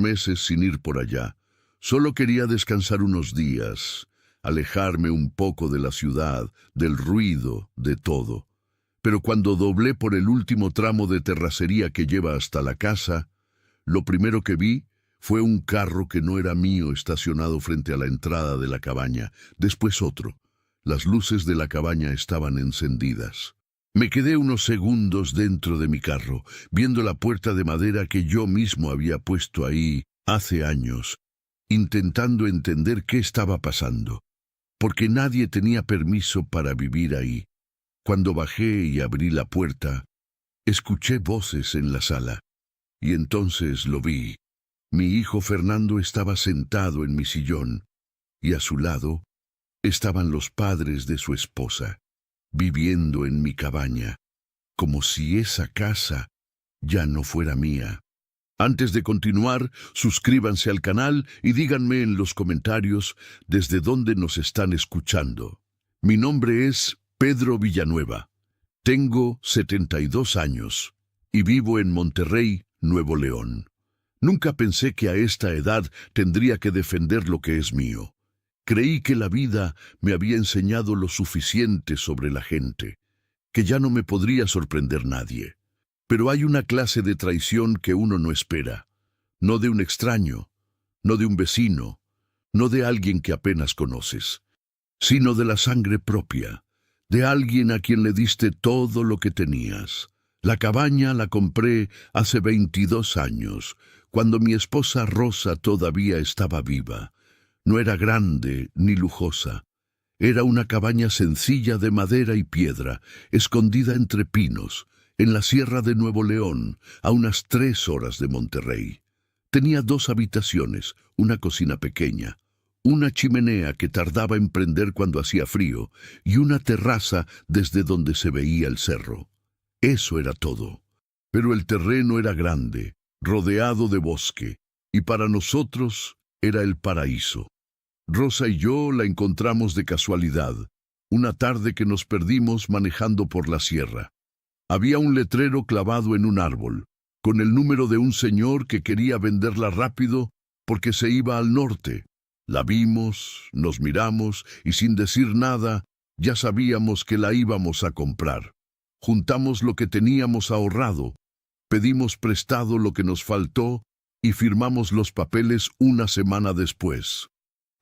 meses sin ir por allá. Solo quería descansar unos días, alejarme un poco de la ciudad, del ruido, de todo. Pero cuando doblé por el último tramo de terracería que lleva hasta la casa, lo primero que vi fue un carro que no era mío estacionado frente a la entrada de la cabaña, después otro. Las luces de la cabaña estaban encendidas. Me quedé unos segundos dentro de mi carro, viendo la puerta de madera que yo mismo había puesto ahí hace años, intentando entender qué estaba pasando, porque nadie tenía permiso para vivir ahí. Cuando bajé y abrí la puerta, escuché voces en la sala, y entonces lo vi. Mi hijo Fernando estaba sentado en mi sillón, y a su lado estaban los padres de su esposa, viviendo en mi cabaña, como si esa casa ya no fuera mía. Antes de continuar, suscríbanse al canal y díganme en los comentarios desde dónde nos están escuchando. Mi nombre es Pedro Villanueva. Tengo 72 años y vivo en Monterrey, Nuevo León. Nunca pensé que a esta edad tendría que defender lo que es mío. Creí que la vida me había enseñado lo suficiente sobre la gente, que ya no me podría sorprender nadie. Pero hay una clase de traición que uno no espera, no de un extraño, no de un vecino, no de alguien que apenas conoces, sino de la sangre propia, de alguien a quien le diste todo lo que tenías. La cabaña la compré hace 22 años, cuando mi esposa Rosa todavía estaba viva. No era grande ni lujosa. Era una cabaña sencilla de madera y piedra, escondida entre pinos, en la Sierra de Nuevo León, a unas 3 horas de Monterrey. Tenía 2 habitaciones, una cocina pequeña, una chimenea que tardaba en prender cuando hacía frío, y una terraza desde donde se veía el cerro. Eso era todo. Pero el terreno era grande, rodeado de bosque, y para nosotros era el paraíso. Rosa y yo la encontramos de casualidad, una tarde que nos perdimos manejando por la sierra. Había un letrero clavado en un árbol, con el número de un señor que quería venderla rápido porque se iba al norte. La vimos, nos miramos y sin decir nada, ya sabíamos que la íbamos a comprar. Juntamos lo que teníamos ahorrado, pedimos prestado lo que nos faltó y firmamos los papeles una semana después.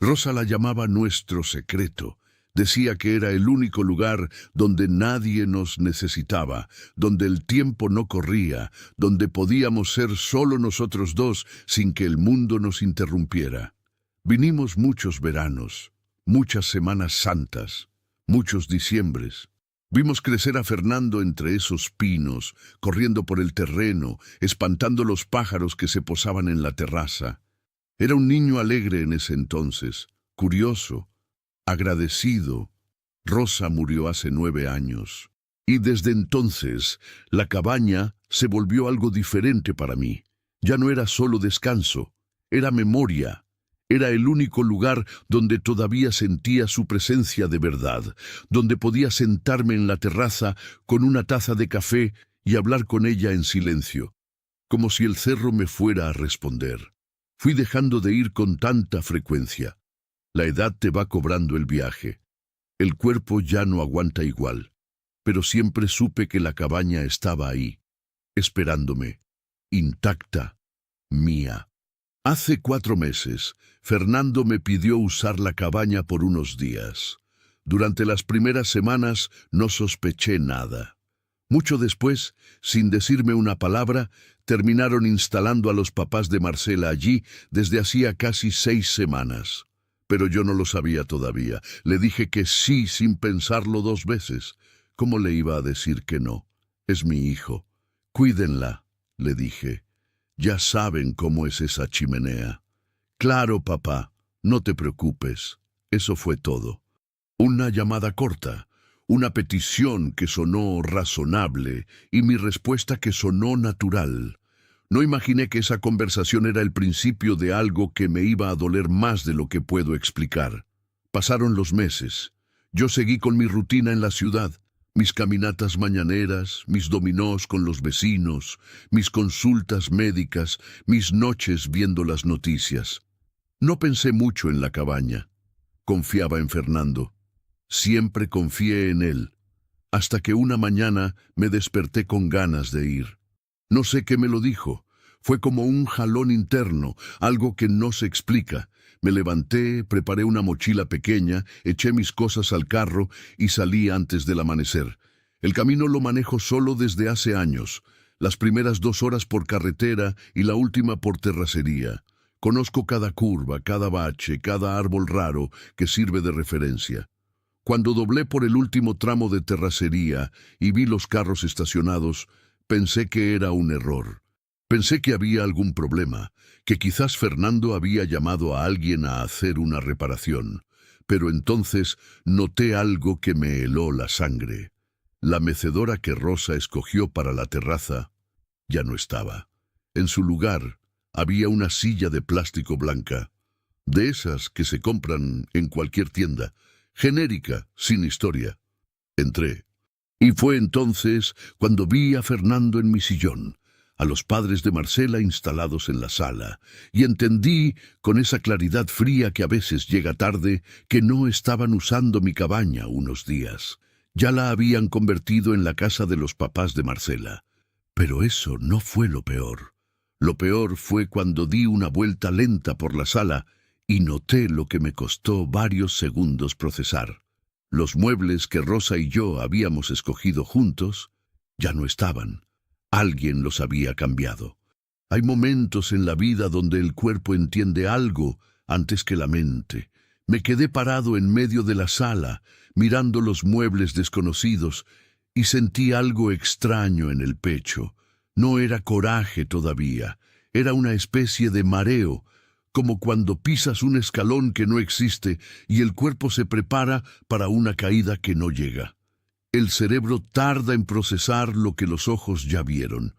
Rosa la llamaba nuestro secreto. Decía que era el único lugar donde nadie nos necesitaba, donde el tiempo no corría, donde podíamos ser solo nosotros dos sin que el mundo nos interrumpiera. Vinimos muchos veranos, muchas semanas santas, muchos diciembres. Vimos crecer a Fernando entre esos pinos, corriendo por el terreno, espantando los pájaros que se posaban en la terraza. Era un niño alegre en ese entonces, curioso, agradecido. Rosa murió hace 9 años, y desde entonces la cabaña se volvió algo diferente para mí. Ya no era solo descanso, era memoria. Era el único lugar donde todavía sentía su presencia de verdad, donde podía sentarme en la terraza con una taza de café y hablar con ella en silencio, como si el cerro me fuera a responder. Fui dejando de ir con tanta frecuencia. La edad te va cobrando el viaje. El cuerpo ya no aguanta igual, pero siempre supe que la cabaña estaba ahí, esperándome, intacta, mía. Hace 4 meses, Fernando me pidió usar la cabaña por unos días. Durante las primeras semanas no sospeché nada. Mucho después, sin decirme una palabra, terminaron instalando a los papás de Marcela allí desde hacía casi 6 semanas. Pero yo no lo sabía todavía. Le dije que sí sin pensarlo 2 veces. ¿Cómo le iba a decir que no? Es mi hijo. Cuídenla, le dije. Ya saben cómo es esa chimenea. Claro, papá, no te preocupes. Eso fue todo. Una llamada corta, una petición que sonó razonable y mi respuesta que sonó natural. No imaginé que esa conversación era el principio de algo que me iba a doler más de lo que puedo explicar. Pasaron los meses. Yo seguí con mi rutina en la ciudad. mis caminatas mañaneras, mis dominós con los vecinos, mis consultas médicas, mis noches viendo las noticias. No pensé mucho en la cabaña. Confiaba en Fernando. Siempre confié en él, hasta que una mañana me desperté con ganas de ir. No sé qué me lo dijo. Fue como un jalón interno, algo que no se explica. Me levanté, preparé una mochila pequeña, eché mis cosas al carro y salí antes del amanecer. El camino lo manejo solo desde hace años. Las primeras 2 horas por carretera y la última por terracería. Conozco cada curva, cada bache, cada árbol raro que sirve de referencia. Cuando doblé por el último tramo de terracería y vi los carros estacionados, pensé que era un error. Pensé que había algún problema, que quizás Fernando había llamado a alguien a hacer una reparación. Pero entonces noté algo que me heló la sangre. La mecedora que Rosa escogió para la terraza ya no estaba. En su lugar había una silla de plástico blanca, de esas que se compran en cualquier tienda, genérica, sin historia. Entré, y fue entonces cuando vi a Fernando en mi sillón, a los padres de Marcela instalados en la sala, y entendí, con esa claridad fría que a veces llega tarde, que no estaban usando mi cabaña unos días. Ya la habían convertido en la casa de los papás de Marcela. Pero eso no fue lo peor. Lo peor fue cuando di una vuelta lenta por la sala y noté lo que me costó varios segundos procesar. Los muebles que Rosa y yo habíamos escogido juntos ya no estaban. Alguien los había cambiado. Hay momentos en la vida donde el cuerpo entiende algo antes que la mente. Me quedé parado en medio de la sala, mirando los muebles desconocidos, y sentí algo extraño en el pecho. No era coraje todavía, era una especie de mareo, como cuando pisas un escalón que no existe y el cuerpo se prepara para una caída que no llega. El cerebro tarda en procesar lo que los ojos ya vieron.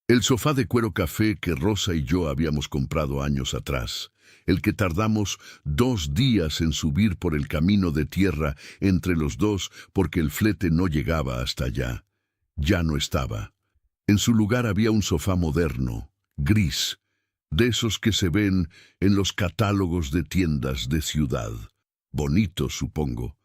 El sofá de cuero café que Rosa y yo habíamos comprado años atrás, el que tardamos 2 días en subir por el camino de tierra entre los dos porque el flete no llegaba hasta allá, ya no estaba. En su lugar había un sofá moderno, gris, de esos que se ven en los catálogos de tiendas de ciudad. Bonito, supongo,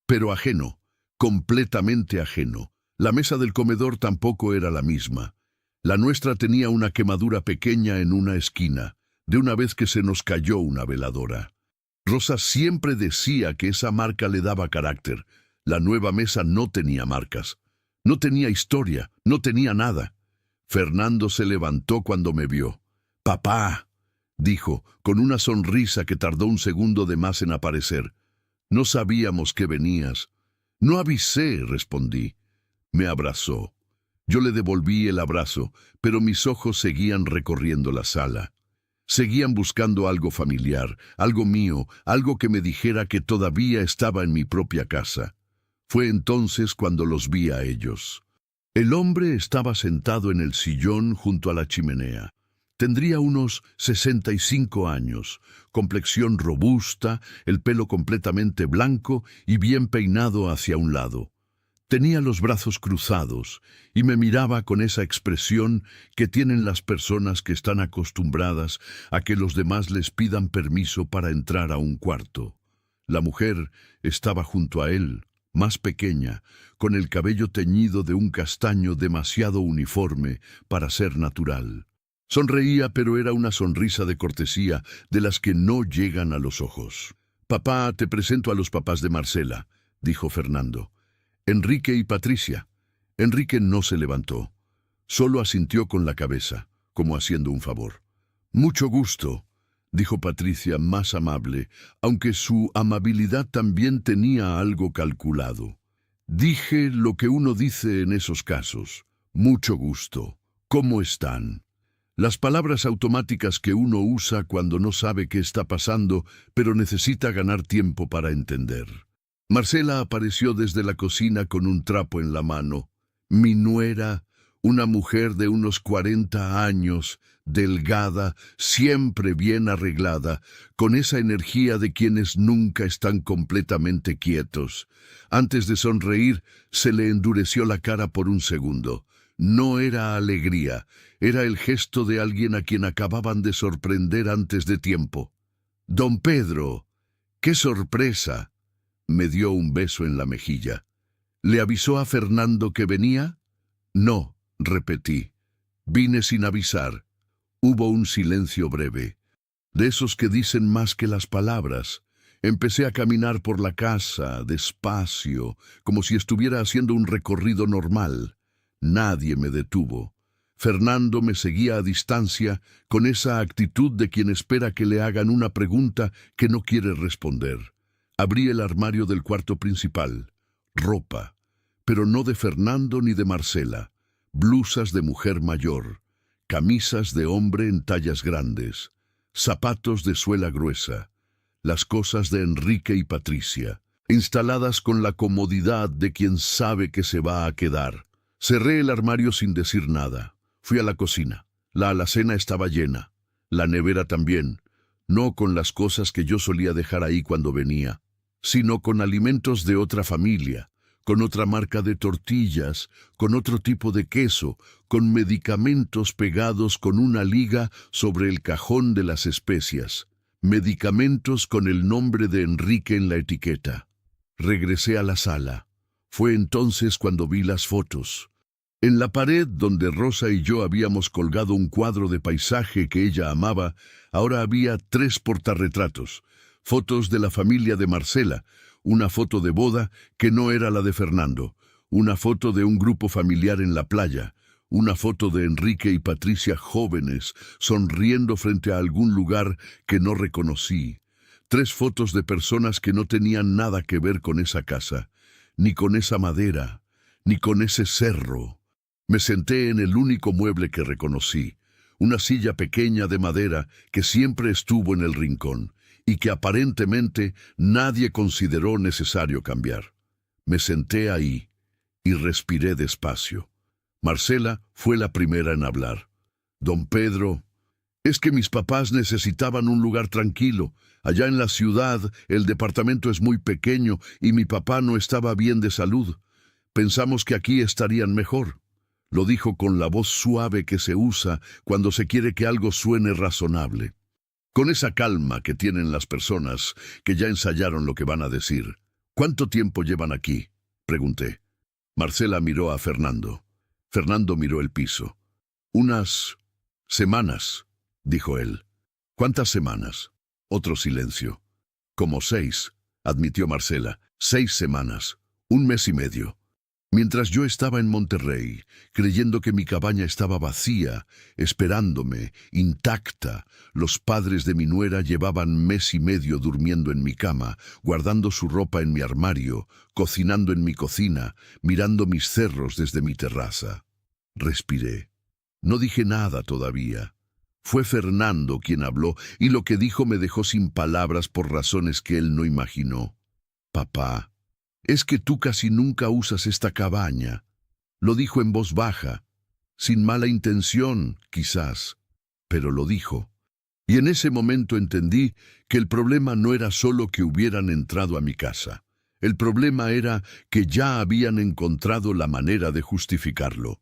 pero ajeno. Completamente ajeno. La mesa del comedor tampoco era la misma. La nuestra tenía una quemadura pequeña en una esquina, de una vez que se nos cayó una veladora. Rosa siempre decía que esa marca le daba carácter. La nueva mesa no tenía marcas. No tenía historia, no tenía nada. Fernando se levantó cuando me vio. «Papá», dijo, con una sonrisa que tardó un segundo de más en aparecer. «No sabíamos que venías». «No avisé», respondí. Me abrazó. Yo le devolví el abrazo, pero mis ojos seguían recorriendo la sala. Seguían buscando algo familiar, algo mío, algo que me dijera que todavía estaba en mi propia casa. Fue entonces cuando los vi a ellos. El hombre estaba sentado en el sillón junto a la chimenea. Tendría unos 65 años, complexión robusta, el pelo completamente blanco y bien peinado hacia un lado. Tenía los brazos cruzados y me miraba con esa expresión que tienen las personas que están acostumbradas a que los demás les pidan permiso para entrar a un cuarto. La mujer estaba junto a él, más pequeña, con el cabello teñido de un castaño demasiado uniforme para ser natural. Sonreía, pero era una sonrisa de cortesía, de las que no llegan a los ojos. «Papá, te presento a los papás de Marcela», dijo Fernando. «Enrique y Patricia». Enrique no se levantó. Solo asintió con la cabeza, como haciendo un favor. «Mucho gusto», dijo Patricia, más amable, aunque su amabilidad también tenía algo calculado. Dije lo que uno dice en esos casos. «Mucho gusto. ¿Cómo están?». Las palabras automáticas que uno usa cuando no sabe qué está pasando, pero necesita ganar tiempo para entender. Marcela apareció desde la cocina con un trapo en la mano. Mi nuera, Una mujer de unos 40 años, delgada, siempre bien arreglada, con esa energía de quienes nunca están completamente quietos. Antes de sonreír, se le endureció la cara por un segundo. No era alegría, era el gesto de alguien a quien acababan de sorprender antes de tiempo. «Don Pedro, qué sorpresa», me dio un beso en la mejilla. «¿Le avisó a Fernando que venía?» «No», repetí. «Vine sin avisar». Hubo un silencio breve, de esos que dicen más que las palabras. Empecé a caminar por la casa, despacio, como si estuviera haciendo un recorrido normal. Nadie me detuvo. Fernando me seguía a distancia, con esa actitud de quien espera que le hagan una pregunta que no quiere responder. Abrí el armario del cuarto principal. Ropa, pero no de Fernando ni de Marcela. Blusas de mujer mayor, camisas de hombre en tallas grandes, zapatos de suela gruesa, las cosas de Enrique y Patricia, instaladas con la comodidad de quien sabe que se va a quedar. Cerré el armario sin decir nada. Fui a la cocina. La alacena estaba llena. La nevera también. No con las cosas que yo solía dejar ahí cuando venía, sino con alimentos de otra familia, con otra marca de tortillas, con otro tipo de queso, con medicamentos pegados con una liga sobre el cajón de las especias. Medicamentos con el nombre de Enrique en la etiqueta. Regresé a la sala. Fue entonces cuando vi las fotos. En la pared donde Rosa y yo habíamos colgado un cuadro de paisaje que ella amaba, ahora había 3 portarretratos. Fotos de la familia de Marcela, una foto de boda que no era la de Fernando, una foto de un grupo familiar en la playa, una foto de Enrique y Patricia jóvenes, sonriendo frente a algún lugar que no reconocí. 3 fotos de personas que no tenían nada que ver con esa casa, ni con esa madera, ni con ese cerro. Me senté en el único mueble que reconocí, una silla pequeña de madera que siempre estuvo en el rincón y que aparentemente nadie consideró necesario cambiar. Me senté ahí y respiré despacio. Marcela fue la primera en hablar. «Don Pedro, es que mis papás necesitaban un lugar tranquilo. Allá en la ciudad el departamento es muy pequeño y mi papá no estaba bien de salud. Pensamos que aquí estarían mejor». Lo dijo con la voz suave que se usa cuando se quiere que algo suene razonable. Con esa calma que tienen las personas que ya ensayaron lo que van a decir. «¿Cuánto tiempo llevan aquí?», pregunté. Marcela miró a Fernando. Fernando miró el piso. «Unas semanas», dijo él. «¿Cuántas semanas?». Otro silencio. «Como 6», admitió Marcela. 6 semanas. 1 mes y medio. Mientras yo estaba en Monterrey, creyendo que mi cabaña estaba vacía, esperándome, intacta, los padres de mi nuera llevaban 1 mes y medio durmiendo en mi cama, guardando su ropa en mi armario, cocinando en mi cocina, mirando mis cerros desde mi terraza. Respiré. No dije nada todavía. Fue Fernando quien habló, y lo que dijo me dejó sin palabras por razones que él no imaginó. «Papá, es que tú casi nunca usas esta cabaña». Lo dijo en voz baja, sin mala intención, quizás, pero lo dijo. Y en ese momento entendí que el problema no era solo que hubieran entrado a mi casa. El problema era que ya habían encontrado la manera de justificarlo.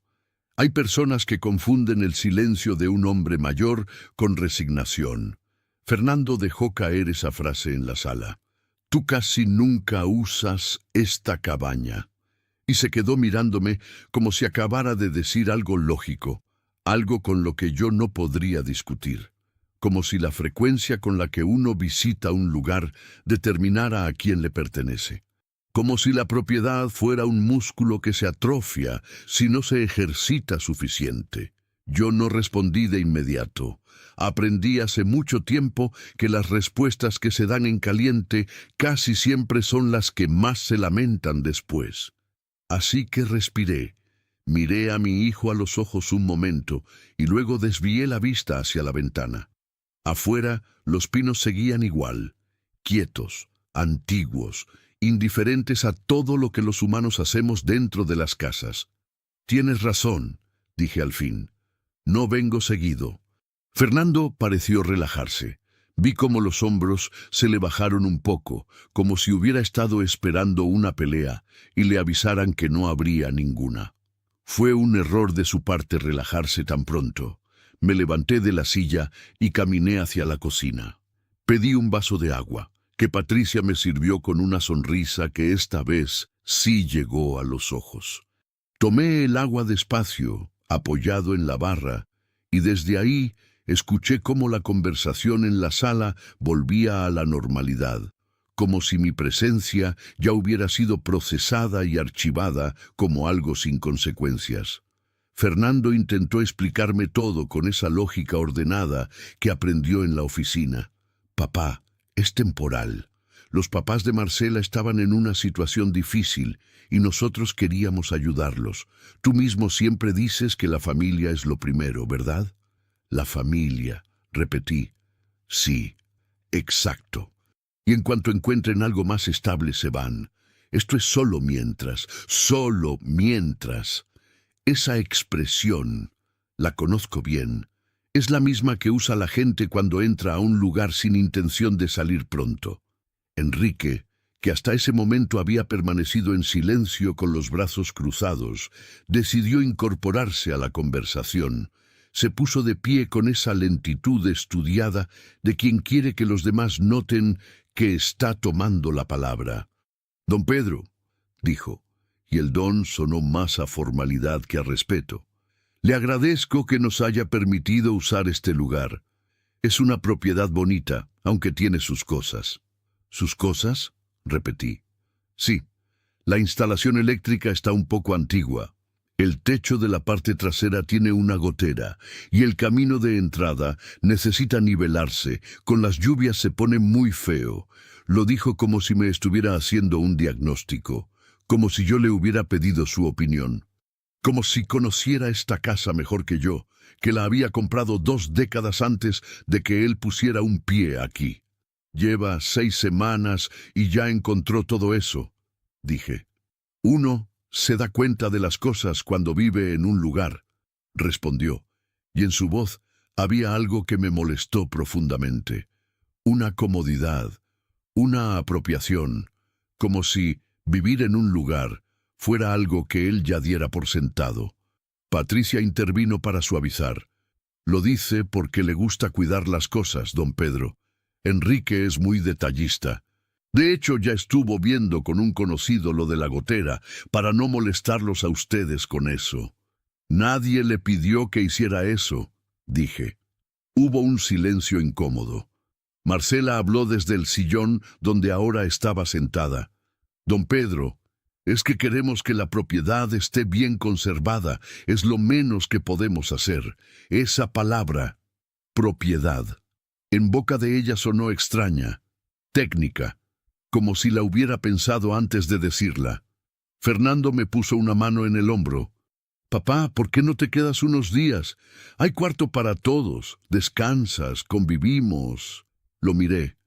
Hay personas que confunden el silencio de un hombre mayor con resignación. Fernando dejó caer esa frase en la sala. «Tú casi nunca usas esta cabaña». Y se quedó mirándome como si acabara de decir algo lógico, algo con lo que yo no podría discutir. Como si la frecuencia con la que uno visita un lugar determinara a quién le pertenece. Como si la propiedad fuera un músculo que se atrofia si no se ejercita suficiente. Yo no respondí de inmediato. Aprendí hace mucho tiempo que las respuestas que se dan en caliente casi siempre son las que más se lamentan después. Así que respiré. Miré a mi hijo a los ojos un momento y luego desvié la vista hacia la ventana. Afuera, los pinos seguían igual, quietos, antiguos, indiferentes a todo lo que los humanos hacemos dentro de las casas. «Tienes razón», dije al fin. No vengo seguido. Fernando pareció relajarse. Vi cómo los hombros se le bajaron un poco, como si hubiera estado esperando una pelea y le avisaran que no habría ninguna. Fue un error de su parte relajarse tan pronto. Me levanté de la silla y caminé hacia la cocina. Pedí un vaso de agua, que Patricia me sirvió con una sonrisa que esta vez sí llegó a los ojos. Tomé el agua despacio, apoyado en la barra, y desde ahí escuché cómo la conversación en la sala volvía a la normalidad, como si mi presencia ya hubiera sido procesada y archivada como algo sin consecuencias. Fernando intentó explicarme todo con esa lógica ordenada que aprendió en la oficina. Papá, es temporal. Los papás de Marcela estaban en una situación difícil y nosotros queríamos ayudarlos. Tú mismo siempre dices que la familia es lo primero, ¿verdad? La familia, repetí. Sí, exacto. Y en cuanto encuentren algo más estable se van. Esto es solo mientras, solo mientras. Esa expresión, la conozco bien, es la misma que usa la gente cuando entra a un lugar sin intención de salir pronto. Enrique, que hasta ese momento había permanecido en silencio con los brazos cruzados, decidió incorporarse a la conversación. Se puso de pie con esa lentitud estudiada de quien quiere que los demás noten que está tomando la palabra. «Don Pedro», dijo, y el don sonó más a formalidad que a respeto. «Le agradezco que nos haya permitido usar este lugar. Es una propiedad bonita, aunque tiene sus cosas». «¿Sus cosas?», repetí. «Sí, la instalación eléctrica está un poco antigua. El techo de la parte trasera tiene una gotera y el camino de entrada necesita nivelarse. Con las lluvias se pone muy feo». Lo dijo como si me estuviera haciendo un diagnóstico, como si yo le hubiera pedido su opinión, como si conociera esta casa mejor que yo, que la había comprado 2 décadas antes de que él pusiera un pie aquí. «Lleva 6 semanas y ya encontró todo eso», dije. «Uno se da cuenta de las cosas cuando vive en un lugar», respondió, y en su voz había algo que me molestó profundamente. Una comodidad, una apropiación, como si vivir en un lugar fuera algo que él ya diera por sentado. Patricia intervino para suavizar. «Lo dice porque le gusta cuidar las cosas, don Pedro. Enrique es muy detallista. De hecho, ya estuvo viendo con un conocido lo de la gotera para no molestarlos a ustedes con eso». «Nadie le pidió que hiciera eso», dije. Hubo un silencio incómodo. Marcela habló desde el sillón donde ahora estaba sentada. «Don Pedro, es que queremos que la propiedad esté bien conservada. Es lo menos que podemos hacer. Esa palabra, propiedad, en boca de ella sonó extraña, técnica, como si la hubiera pensado antes de decirla. Fernando me puso una mano en el hombro. «Papá, ¿por qué no te quedas unos días? Hay cuarto para todos. Descansas, convivimos». Lo miré.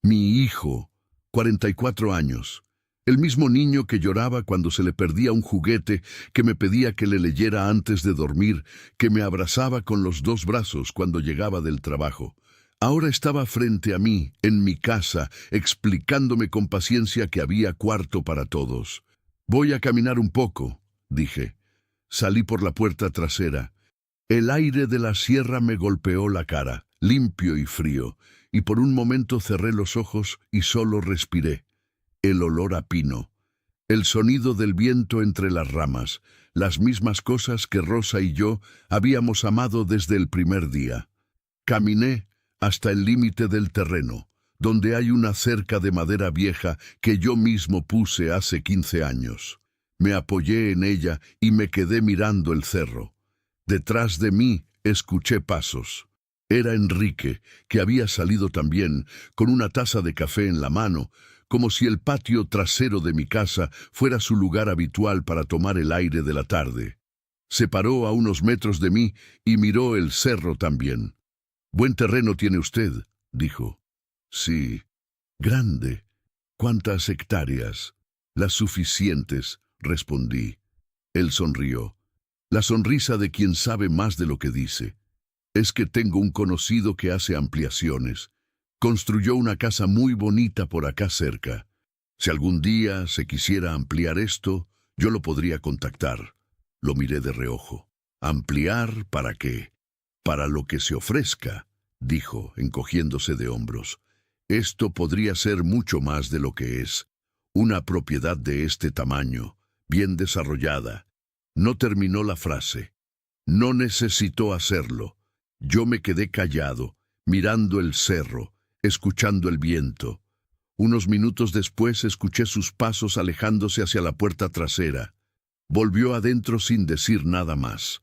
Mi hijo, 44 años. El mismo niño que lloraba cuando se le perdía un juguete, que me pedía que le leyera antes de dormir, que me abrazaba con los 2 brazos cuando llegaba del trabajo. Ahora estaba frente a mí, en mi casa, explicándome con paciencia que había cuarto para todos. «Voy a caminar un poco», dije. Salí por la puerta trasera. El aire de la sierra me golpeó la cara, limpio y frío, y por un momento cerré los ojos y solo respiré. El olor a pino, el sonido del viento entre las ramas, las mismas cosas que Rosa y yo habíamos amado desde el primer día. Caminé hasta el límite del terreno, donde hay una cerca de madera vieja que yo mismo puse hace 15 años. Me apoyé en ella y me quedé mirando el cerro. Detrás de mí escuché pasos. Era Enrique, que había salido también, con una taza de café en la mano, como si el patio trasero de mi casa fuera su lugar habitual para tomar el aire de la tarde. Se paró a unos metros de mí y miró el cerro también. «Buen terreno tiene usted», dijo. «Sí, grande. ¿Cuántas hectáreas?» «Las suficientes», respondí. Él sonrió. La sonrisa de quien sabe más de lo que dice. Es que tengo un conocido que hace ampliaciones. Construyó una casa muy bonita por acá cerca. Si algún día se quisiera ampliar esto, yo lo podría contactar. Lo miré de reojo. ¿Ampliar para qué? Para lo que se ofrezca, dijo, encogiéndose de hombros. Esto podría ser mucho más de lo que es. Una propiedad de este tamaño, bien desarrollada. No terminó la frase. No necesitó hacerlo. Yo me quedé callado, mirando el cerro, escuchando el viento. Unos minutos después escuché sus pasos alejándose hacia la puerta trasera. Volvió adentro sin decir nada más.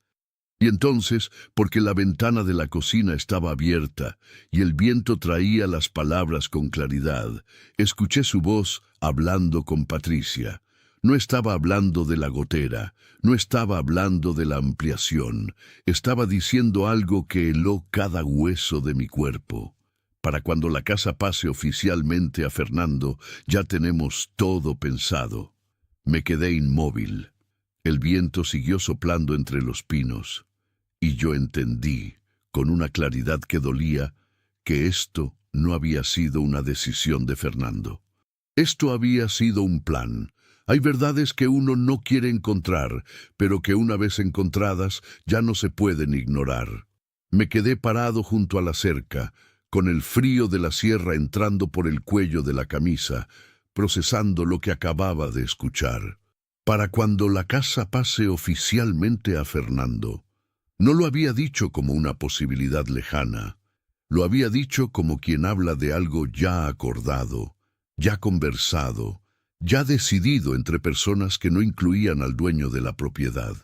Y entonces, porque la ventana de la cocina estaba abierta y el viento traía las palabras con claridad, escuché su voz hablando con Patricia. No estaba hablando de la gotera, no estaba hablando de la ampliación, estaba diciendo algo que heló cada hueso de mi cuerpo. Para cuando la casa pase oficialmente a Fernando, ya tenemos todo pensado. Me quedé inmóvil. El viento siguió soplando entre los pinos. Y yo entendí, con una claridad que dolía, que esto no había sido una decisión de Fernando. Esto había sido un plan. Hay verdades que uno no quiere encontrar, pero que una vez encontradas ya no se pueden ignorar. Me quedé parado junto a la cerca, con el frío de la sierra entrando por el cuello de la camisa, procesando lo que acababa de escuchar. Para cuando la casa pase oficialmente a Fernando. No lo había dicho como una posibilidad lejana. Lo había dicho como quien habla de algo ya acordado, ya conversado, ya decidido entre personas que no incluían al dueño de la propiedad.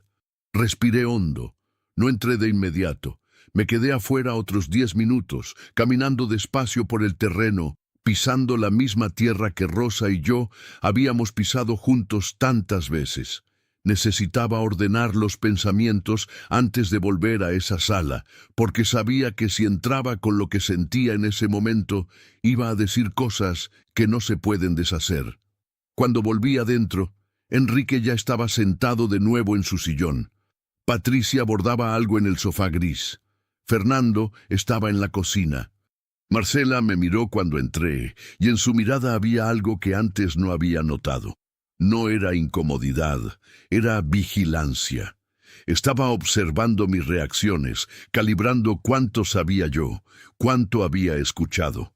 Respiré hondo. No entré de inmediato. Me quedé afuera otros 10 minutos, caminando despacio por el terreno, pisando la misma tierra que Rosa y yo habíamos pisado juntos tantas veces. Necesitaba ordenar los pensamientos antes de volver a esa sala, porque sabía que si entraba con lo que sentía en ese momento, iba a decir cosas que no se pueden deshacer. Cuando volví adentro, Enrique ya estaba sentado de nuevo en su sillón. Patricia bordaba algo en el sofá gris. Fernando estaba en la cocina. Marcela me miró cuando entré, y en su mirada había algo que antes no había notado. No era incomodidad, era vigilancia. Estaba observando mis reacciones, calibrando cuánto sabía yo, cuánto había escuchado.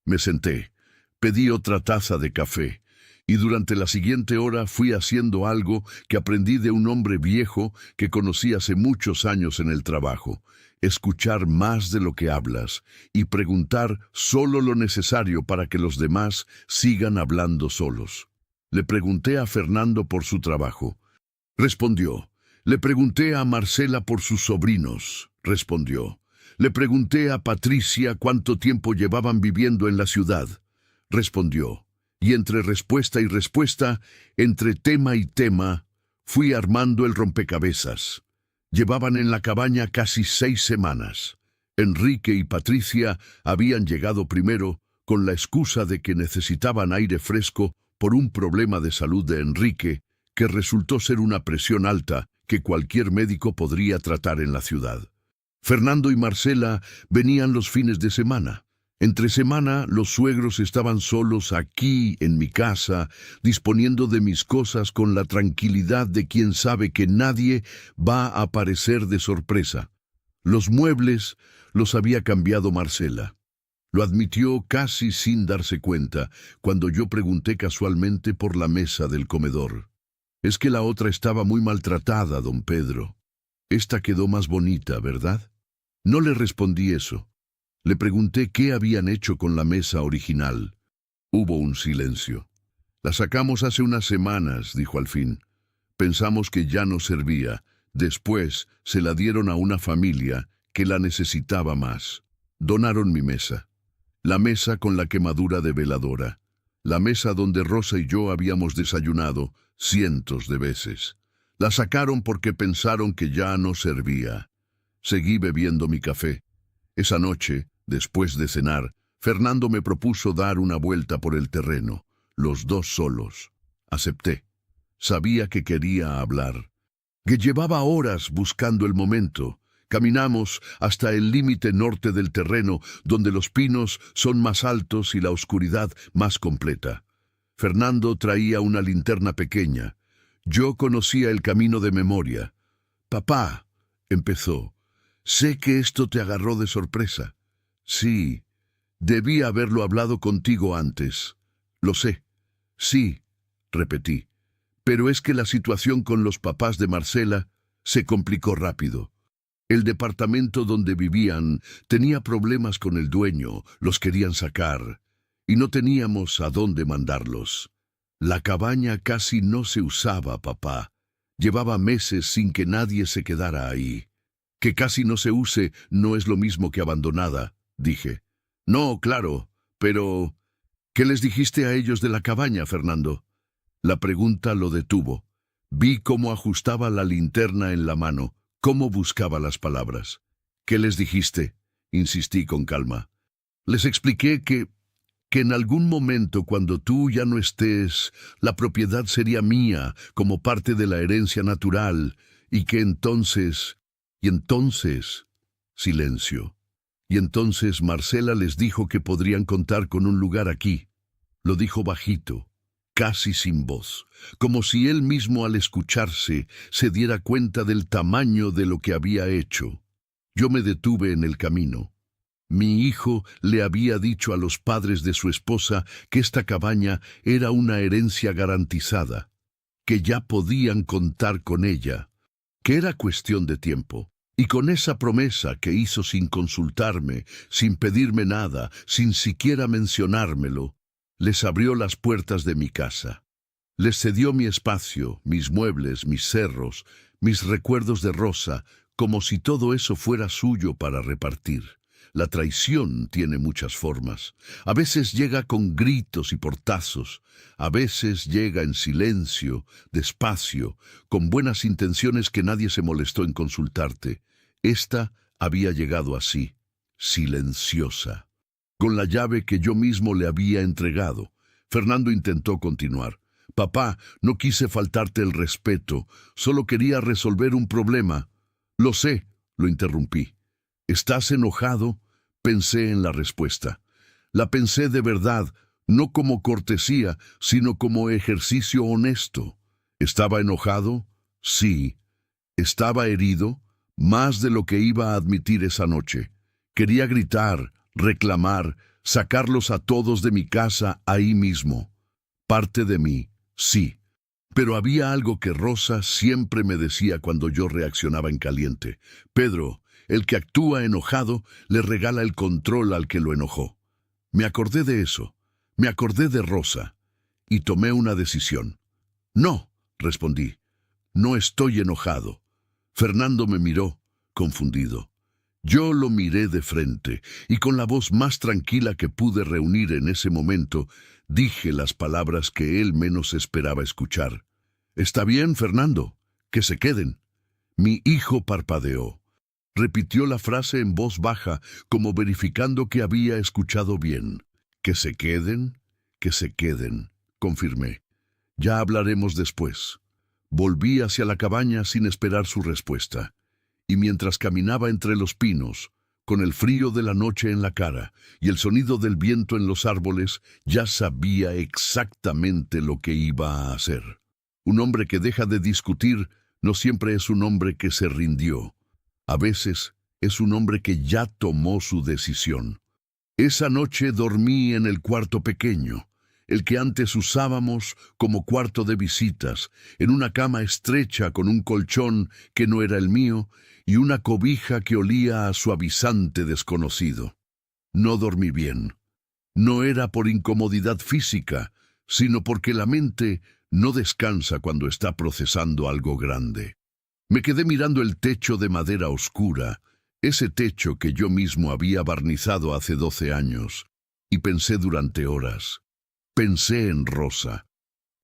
Me senté, pedí otra taza de café, y durante la siguiente hora fui haciendo algo que aprendí de un hombre viejo que conocí hace muchos años en el trabajo. Escuchar más de lo que hablas y preguntar solo lo necesario para que los demás sigan hablando solos. Le pregunté a Fernando por su trabajo. Respondió. Le pregunté a Marcela por sus sobrinos. Respondió. Le pregunté a Patricia cuánto tiempo llevaban viviendo en la ciudad. Respondió. Y entre respuesta y respuesta, entre tema y tema, fui armando el rompecabezas. Llevaban en la cabaña casi 6 semanas. Enrique y Patricia habían llegado primero con la excusa de que necesitaban aire fresco por un problema de salud de Enrique, que resultó ser una presión alta que cualquier médico podría tratar en la ciudad. Fernando y Marcela venían los fines de semana. Entre semana, los suegros estaban solos aquí, en mi casa, disponiendo de mis cosas con la tranquilidad de quien sabe que nadie va a aparecer de sorpresa. Los muebles los había cambiado Marcela. Lo admitió casi sin darse cuenta cuando yo pregunté casualmente por la mesa del comedor. Es que la otra estaba muy maltratada, don Pedro. Esta quedó más bonita, ¿verdad? No le respondí eso. Le pregunté qué habían hecho con la mesa original. Hubo un silencio. La sacamos hace unas semanas, dijo al fin. Pensamos que ya no servía. Después se la dieron a una familia que la necesitaba más. Donaron mi mesa. La mesa con la quemadura de veladora. La mesa donde Rosa y yo habíamos desayunado cientos de veces. La sacaron porque pensaron que ya no servía. Seguí bebiendo mi café. Esa noche, después de cenar, Fernando me propuso dar una vuelta por el terreno, los dos solos. Acepté. Sabía que quería hablar. que llevaba horas buscando el momento. Caminamos hasta el límite norte del terreno, donde los pinos son más altos y la oscuridad más completa. Fernando traía una linterna pequeña. Yo conocía el camino de memoria. «Papá», empezó, «sé que esto te agarró de sorpresa». «Sí, debí haberlo hablado contigo antes». «Lo sé». «Sí», repetí. Pero es que la situación con los papás de Marcela se complicó rápido. El departamento donde vivían tenía problemas con el dueño, los querían sacar, y no teníamos a dónde mandarlos. La cabaña casi no se usaba, papá. Llevaba meses sin que nadie se quedara ahí. Que casi no se use no es lo mismo que abandonada, dije. No, claro, pero... ¿Qué les dijiste a ellos de la cabaña, Fernando? La pregunta lo detuvo. Vi cómo ajustaba la linterna en la mano, cómo buscaba las palabras. ¿Qué les dijiste? Insistí con calma. Les expliqué que en algún momento, cuando tú ya no estés, la propiedad sería mía, como parte de la herencia natural, y que entonces... Silencio. Y entonces Marcela les dijo que podrían contar con un lugar aquí. Lo dijo bajito, casi sin voz, como si él mismo al escucharse se diera cuenta del tamaño de lo que había hecho. Yo me detuve en el camino. Mi hijo le había dicho a los padres de su esposa que esta cabaña era una herencia garantizada, que ya podían contar con ella, que era cuestión de tiempo. Y con esa promesa que hizo sin consultarme, sin pedirme nada, sin siquiera mencionármelo, les abrió las puertas de mi casa. Les cedió mi espacio, mis muebles, mis cerros, mis recuerdos de Rosa, como si todo eso fuera suyo para repartir. La traición tiene muchas formas. A veces llega con gritos y portazos. A veces llega en silencio, despacio, con buenas intenciones que nadie se molestó en consultarte. Esta había llegado así, silenciosa, con la llave que yo mismo le había entregado. Fernando intentó continuar. «Papá, no quise faltarte el respeto, solo quería resolver un problema». «Lo sé», lo interrumpí. «¿Estás enojado?». Pensé en la respuesta. La pensé de verdad, no como cortesía, sino como ejercicio honesto. ¿Estaba enojado? Sí. ¿Estaba herido? Más de lo que iba a admitir esa noche. Quería gritar, reclamar, sacarlos a todos de mi casa ahí mismo. Parte de mí, sí. Pero había algo que Rosa siempre me decía cuando yo reaccionaba en caliente. «Pedro, el que actúa enojado le regala el control al que lo enojó». Me acordé de eso, me acordé de Rosa, y tomé una decisión. «No», respondí, «no estoy enojado». Fernando me miró, confundido. Yo lo miré de frente, y con la voz más tranquila que pude reunir en ese momento, dije las palabras que él menos esperaba escuchar. «Está bien, Fernando, que se queden». Mi hijo parpadeó. Repitió la frase en voz baja, como verificando que había escuchado bien. «¿Que se queden?» «Que se queden», confirmé. «Ya hablaremos después». Volví hacia la cabaña sin esperar su respuesta. Y mientras caminaba entre los pinos, con el frío de la noche en la cara y el sonido del viento en los árboles, ya sabía exactamente lo que iba a hacer. Un hombre que deja de discutir no siempre es un hombre que se rindió. A veces es un hombre que ya tomó su decisión. Esa noche dormí en el cuarto pequeño, el que antes usábamos como cuarto de visitas, en una cama estrecha con un colchón que no era el mío y una cobija que olía a suavizante desconocido. No dormí bien. No era por incomodidad física, sino porque la mente no descansa cuando está procesando algo grande. Me quedé mirando el techo de madera oscura, ese techo que yo mismo había barnizado hace 12 años, y pensé durante horas. Pensé en Rosa,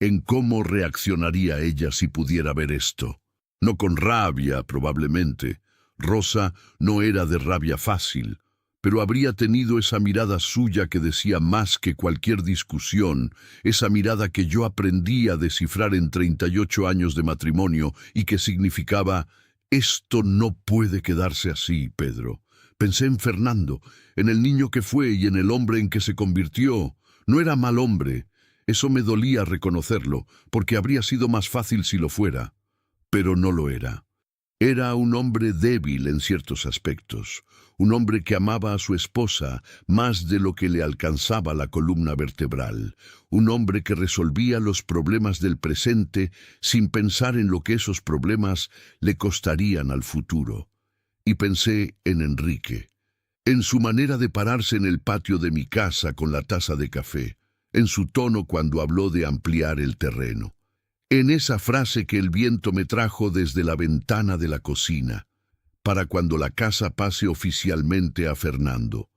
en cómo reaccionaría ella si pudiera ver esto. No con rabia, probablemente. Rosa no era de rabia fácil, pero habría tenido esa mirada suya que decía más que cualquier discusión, esa mirada que yo aprendí a descifrar en 38 años de matrimonio y que significaba: esto no puede quedarse así, Pedro. Pensé en Fernando, en el niño que fue y en el hombre en que se convirtió. No era mal hombre. Eso me dolía reconocerlo, porque habría sido más fácil si lo fuera. Pero no lo era. Era un hombre débil en ciertos aspectos, un hombre que amaba a su esposa más de lo que le alcanzaba la columna vertebral, un hombre que resolvía los problemas del presente sin pensar en lo que esos problemas le costarían al futuro. Y pensé en Enrique, en su manera de pararse en el patio de mi casa con la taza de café, en su tono cuando habló de ampliar el terreno, en esa frase que el viento me trajo desde la ventana de la cocina, para cuando la casa pase oficialmente a Fernando.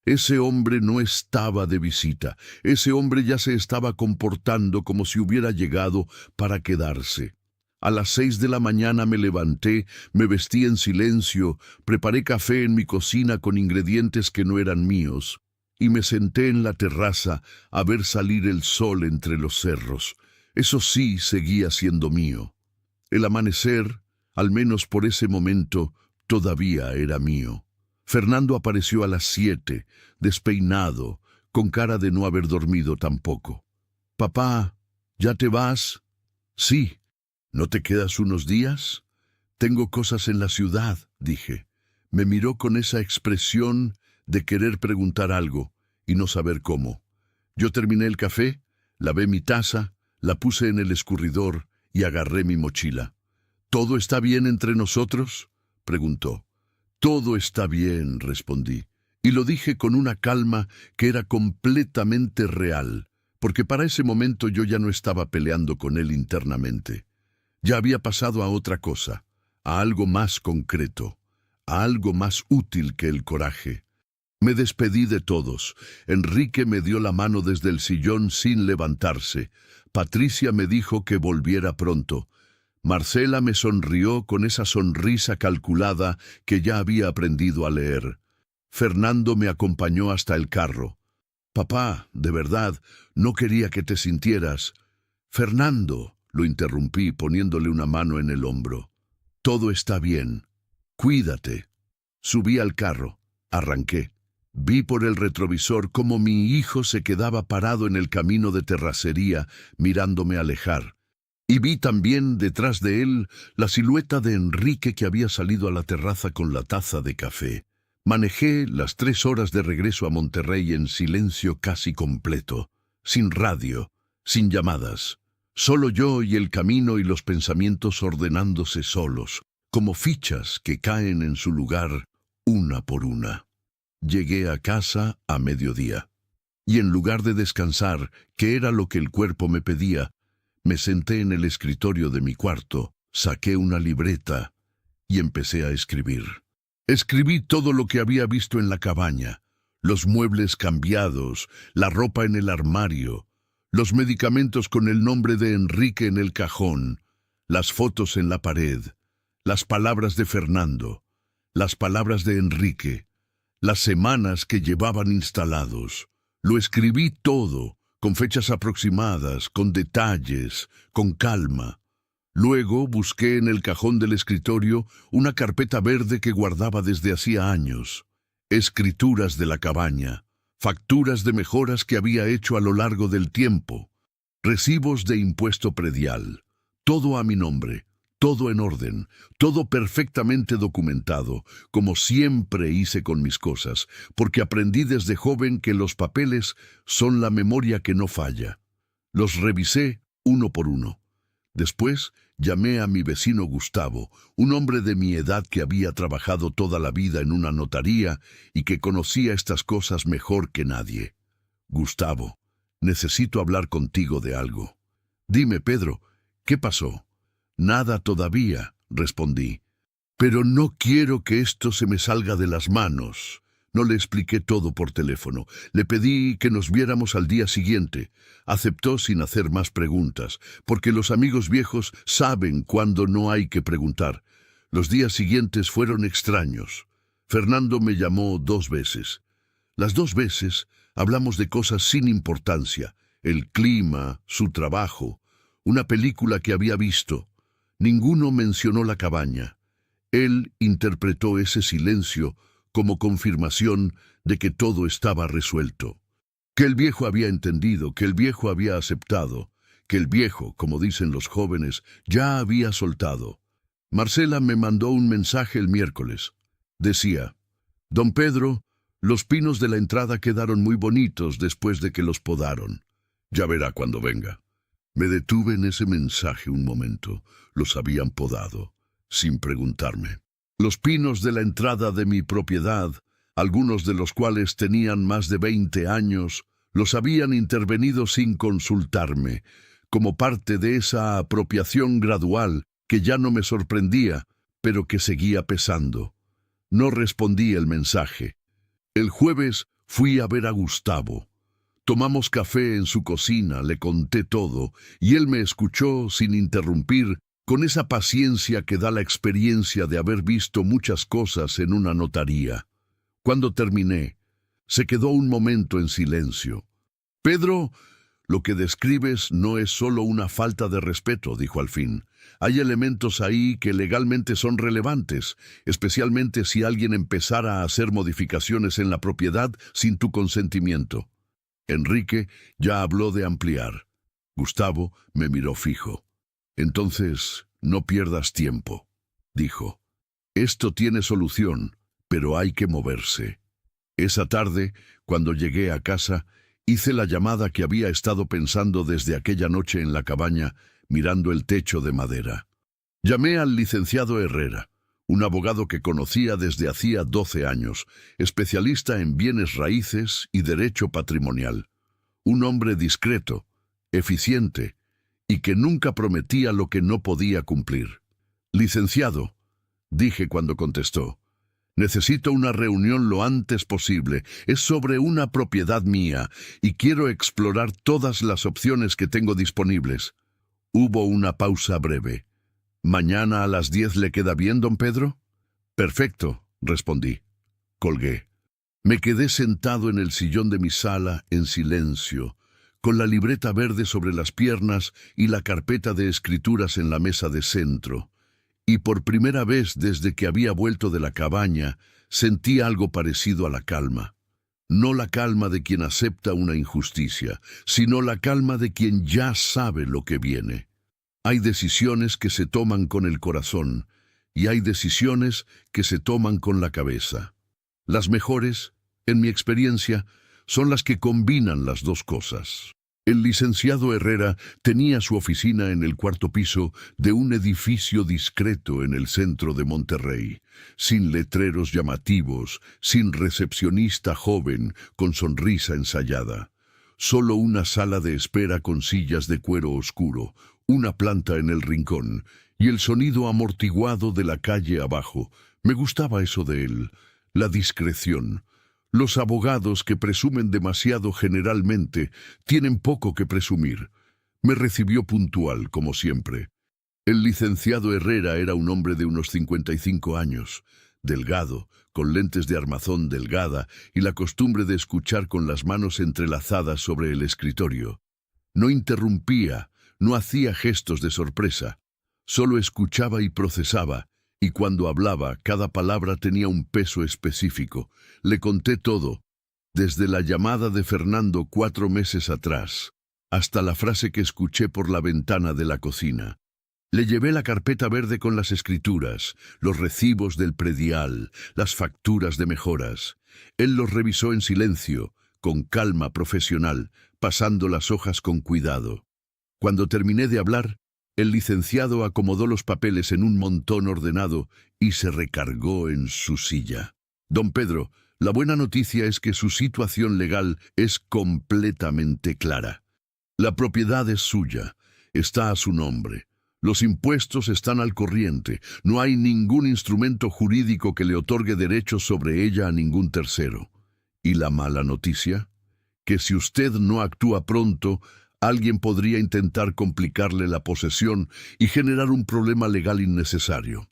Ese hombre no estaba de visita, ese hombre ya se estaba comportando como si hubiera llegado para quedarse. A las 6 de la mañana me levanté, me vestí en silencio, preparé café en mi cocina con ingredientes que no eran míos, y me senté en la terraza a ver salir el sol entre los cerros. Eso sí seguía siendo mío. El amanecer, al menos por ese momento, todavía era mío. Fernando apareció a las 7, despeinado, con cara de no haber dormido tampoco. «Papá, ¿ya te vas?» «Sí. ¿No te quedas unos días?» «Tengo cosas en la ciudad», dije. Me miró con esa expresión de querer preguntar algo y no saber cómo. Yo terminé el café, lavé mi taza, la puse en el escurridor y agarré mi mochila. «¿Todo está bien entre nosotros?», preguntó. «Todo está bien», respondí, y lo dije con una calma que era completamente real, porque para ese momento yo ya no estaba peleando con él internamente. Ya había pasado a otra cosa, a algo más concreto, a algo más útil que el coraje. Me despedí de todos. Enrique me dio la mano desde el sillón sin levantarse. Patricia me dijo que volviera pronto. Marcela me sonrió con esa sonrisa calculada que ya había aprendido a leer. Fernando me acompañó hasta el carro. «Papá, de verdad, no quería que te sintieras». «Fernando», lo interrumpí poniéndole una mano en el hombro. «Todo está bien. Cuídate». Subí al carro. Arranqué. Vi por el retrovisor cómo mi hijo se quedaba parado en el camino de terracería, mirándome alejar. Y vi también, detrás de él, la silueta de Enrique que había salido a la terraza con la taza de café. Manejé las 3 horas de regreso a Monterrey en silencio casi completo, sin radio, sin llamadas. Solo yo y el camino y los pensamientos ordenándose solos, como fichas que caen en su lugar una por una. Llegué a casa a mediodía, y en lugar de descansar, que era lo que el cuerpo me pedía, me senté en el escritorio de mi cuarto, saqué una libreta y empecé a escribir. Escribí todo lo que había visto en la cabaña, los muebles cambiados, la ropa en el armario, los medicamentos con el nombre de Enrique en el cajón, las fotos en la pared, las palabras de Fernando, las palabras de Enrique, las semanas que llevaban instalados. Lo escribí todo, con fechas aproximadas, con detalles, con calma. Luego busqué en el cajón del escritorio una carpeta verde que guardaba desde hacía años. Escrituras de la cabaña, facturas de mejoras que había hecho a lo largo del tiempo, recibos de impuesto predial, todo a mi nombre. Todo en orden, todo perfectamente documentado, como siempre hice con mis cosas, porque aprendí desde joven que los papeles son la memoria que no falla. Los revisé uno por uno. Después llamé a mi vecino Gustavo, un hombre de mi edad que había trabajado toda la vida en una notaría y que conocía estas cosas mejor que nadie. «Gustavo, necesito hablar contigo de algo». «Dime, Pedro, ¿qué pasó?» «Nada todavía», respondí. «Pero no quiero que esto se me salga de las manos». No le expliqué todo por teléfono. Le pedí que nos viéramos al día siguiente. Aceptó sin hacer más preguntas, porque los amigos viejos saben cuándo no hay que preguntar. Los días siguientes fueron extraños. Fernando me llamó 2 veces. Las 2 veces hablamos de cosas sin importancia, el clima, su trabajo, una película que había visto. Ninguno mencionó la cabaña. Él interpretó ese silencio como confirmación de que todo estaba resuelto. Que el viejo había entendido, que el viejo había aceptado, que el viejo, como dicen los jóvenes, ya había soltado. Marcela me mandó un mensaje el miércoles. Decía: «Don Pedro, los pinos de la entrada quedaron muy bonitos después de que los podaron. Ya verá cuando venga». Me detuve en ese mensaje un momento. Los habían podado, sin preguntarme. Los pinos de la entrada de mi propiedad, algunos de los cuales tenían más de 20 años, los habían intervenido sin consultarme, como parte de esa apropiación gradual que ya no me sorprendía, pero que seguía pesando. No respondí el mensaje. El jueves fui a ver a Gustavo. Tomamos café en su cocina, le conté todo, y él me escuchó sin interrumpir, con esa paciencia que da la experiencia de haber visto muchas cosas en una notaría. Cuando terminé, se quedó un momento en silencio. «Pedro, lo que describes no es solo una falta de respeto», dijo al fin. «Hay elementos ahí que legalmente son relevantes, especialmente si alguien empezara a hacer modificaciones en la propiedad sin tu consentimiento». Enrique ya habló de ampliar. Gustavo me miró fijo. «Entonces, no pierdas tiempo», dijo. «Esto tiene solución, pero hay que moverse». Esa tarde, cuando llegué a casa, hice la llamada que había estado pensando desde aquella noche en la cabaña, mirando el techo de madera. Llamé al licenciado Herrera, un abogado que conocía desde hacía 12 años, especialista en bienes raíces y derecho patrimonial. Un hombre discreto, eficiente, y que nunca prometía lo que no podía cumplir. «Licenciado», dije cuando contestó, «necesito una reunión lo antes posible. Es sobre una propiedad mía y quiero explorar todas las opciones que tengo disponibles». Hubo una pausa breve. «¿Mañana a las 10 le queda bien, don Pedro?» «Perfecto», respondí. Colgué. Me quedé sentado en el sillón de mi sala, en silencio, con la libreta verde sobre las piernas y la carpeta de escrituras en la mesa de centro. Y por primera vez desde que había vuelto de la cabaña, sentí algo parecido a la calma. No la calma de quien acepta una injusticia, sino la calma de quien ya sabe lo que viene. Hay decisiones que se toman con el corazón y hay decisiones que se toman con la cabeza. Las mejores, en mi experiencia, son las que combinan las dos cosas. El licenciado Herrera tenía su oficina en el 4º piso de un edificio discreto en el centro de Monterrey, sin letreros llamativos, sin recepcionista joven con sonrisa ensayada. Solo una sala de espera con sillas de cuero oscuro, una planta en el rincón y el sonido amortiguado de la calle abajo. Me gustaba eso de él, la discreción. Los abogados que presumen demasiado generalmente tienen poco que presumir. Me recibió puntual, como siempre. El licenciado Herrera era un hombre de unos 55 años, delgado, con lentes de armazón delgada y la costumbre de escuchar con las manos entrelazadas sobre el escritorio. No interrumpía, no hacía gestos de sorpresa, solo escuchaba y procesaba, y cuando hablaba, cada palabra tenía un peso específico. Le conté todo, desde la llamada de Fernando 4 meses atrás, hasta la frase que escuché por la ventana de la cocina. Le llevé la carpeta verde con las escrituras, los recibos del predial, las facturas de mejoras. Él los revisó en silencio, con calma profesional, pasando las hojas con cuidado. Cuando terminé de hablar, el licenciado acomodó los papeles en un montón ordenado y se recargó en su silla. «Don Pedro, la buena noticia es que su situación legal es completamente clara. La propiedad es suya, está a su nombre. Los impuestos están al corriente, no hay ningún instrumento jurídico que le otorgue derechos sobre ella a ningún tercero. ¿Y la mala noticia? Que si usted no actúa pronto, alguien podría intentar complicarle la posesión y generar un problema legal innecesario.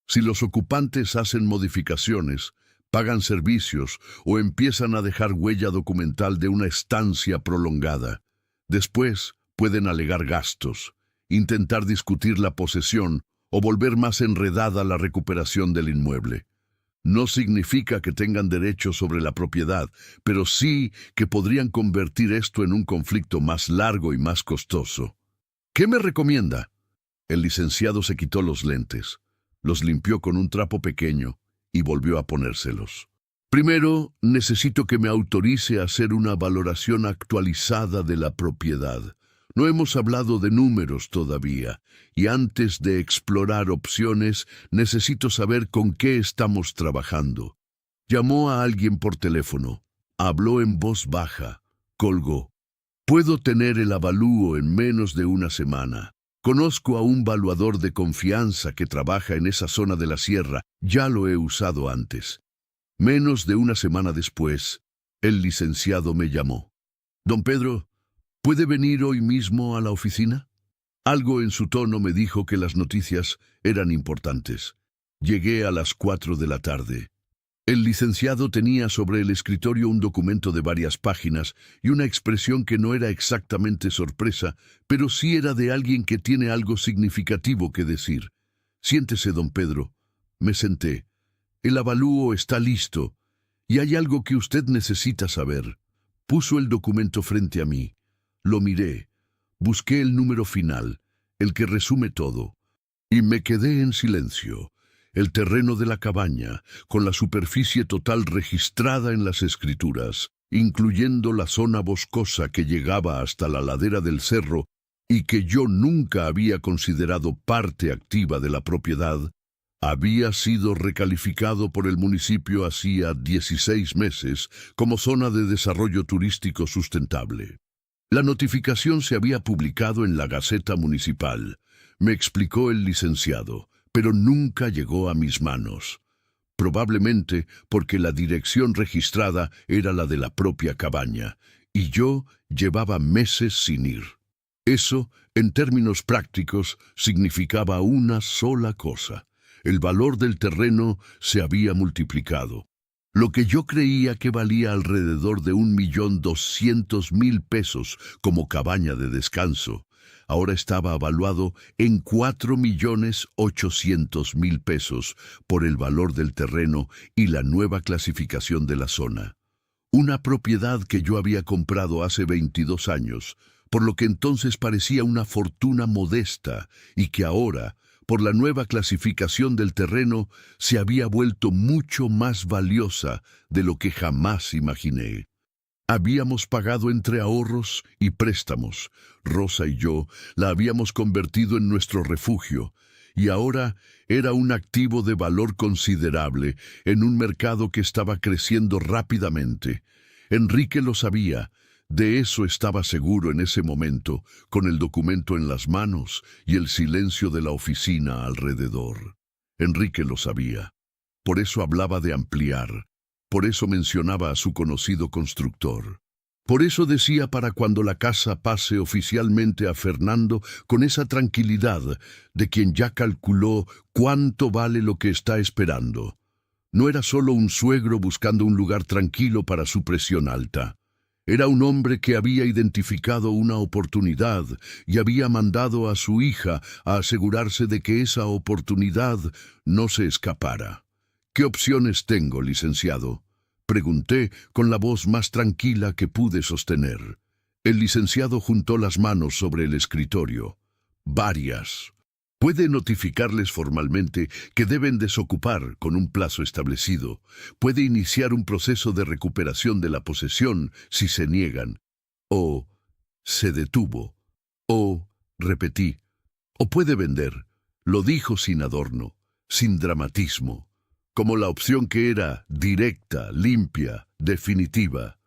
Si los ocupantes hacen modificaciones, pagan servicios o empiezan a dejar huella documental de una estancia prolongada. Después pueden alegar gastos, intentar discutir la posesión o volver más enredada la recuperación del inmueble. No significa que tengan derecho sobre la propiedad, pero sí que podrían convertir esto en un conflicto más largo y más costoso. ¿Qué me recomienda? El licenciado se quitó los lentes, los limpió con un trapo pequeño y volvió a ponérselos. Primero, necesito que me autorice a hacer una valoración actualizada de la propiedad. No hemos hablado de números todavía, y antes de explorar opciones, necesito saber con qué estamos trabajando. Llamó a alguien por teléfono, habló en voz baja, colgó. Puedo tener el avalúo en menos de una semana. Conozco a un valuador de confianza que trabaja en esa zona de la sierra, ya lo he usado antes. Menos de una semana después, el licenciado me llamó. Don Pedro, ¿puede venir hoy mismo a la oficina? Algo en su tono me dijo que las noticias eran importantes. Llegué a las 4 de la tarde. El licenciado tenía sobre el escritorio un documento de varias páginas y una expresión que no era exactamente sorpresa, pero sí era de alguien que tiene algo significativo que decir. Siéntese, don Pedro. Me senté. El avalúo está listo, y hay algo que usted necesita saber. Puso el documento frente a mí. Lo miré. Busqué el número final, el que resume todo, y me quedé en silencio. El terreno de la cabaña, con la superficie total registrada en las escrituras, incluyendo la zona boscosa que llegaba hasta la ladera del cerro y que yo nunca había considerado parte activa de la propiedad, había sido recalificado por el municipio hacía 16 meses como zona de desarrollo turístico sustentable. La notificación se había publicado en la Gaceta Municipal, me explicó el licenciado, pero nunca llegó a mis manos. Probablemente porque la dirección registrada era la de la propia cabaña, y yo llevaba meses sin ir. Eso, en términos prácticos, significaba una sola cosa. El valor del terreno se había multiplicado. Lo que yo creía que valía alrededor de 1.200.000 pesos como cabaña de descanso, ahora estaba avaluado en 4.800.000 pesos por el valor del terreno y la nueva clasificación de la zona. Una propiedad que yo había comprado hace 22 años, por lo que entonces parecía una fortuna modesta y que ahora, por la nueva clasificación del terreno, se había vuelto mucho más valiosa de lo que jamás imaginé. Habíamos pagado entre ahorros y préstamos. Rosa y yo la habíamos convertido en nuestro refugio, y ahora era un activo de valor considerable en un mercado que estaba creciendo rápidamente. Enrique lo sabía. De eso estaba seguro en ese momento, con el documento en las manos y el silencio de la oficina alrededor. Enrique lo sabía. Por eso hablaba de ampliar. Por eso mencionaba a su conocido constructor. Por eso decía para cuando la casa pase oficialmente a Fernando con esa tranquilidad de quien ya calculó cuánto vale lo que está esperando. No era solo un suegro buscando un lugar tranquilo para su presión alta. Era un hombre que había identificado una oportunidad y había mandado a su hija a asegurarse de que esa oportunidad no se escapara. ¿Qué opciones tengo, licenciado?, pregunté con la voz más tranquila que pude sostener. El licenciado juntó las manos sobre el escritorio. Varias. Puede notificarles formalmente que deben desocupar con un plazo establecido. Puede iniciar un proceso de recuperación de la posesión si se niegan. O se detuvo. O, repetí, o puede vender. Lo dijo sin adorno, sin dramatismo, como la opción que era directa, limpia, definitiva.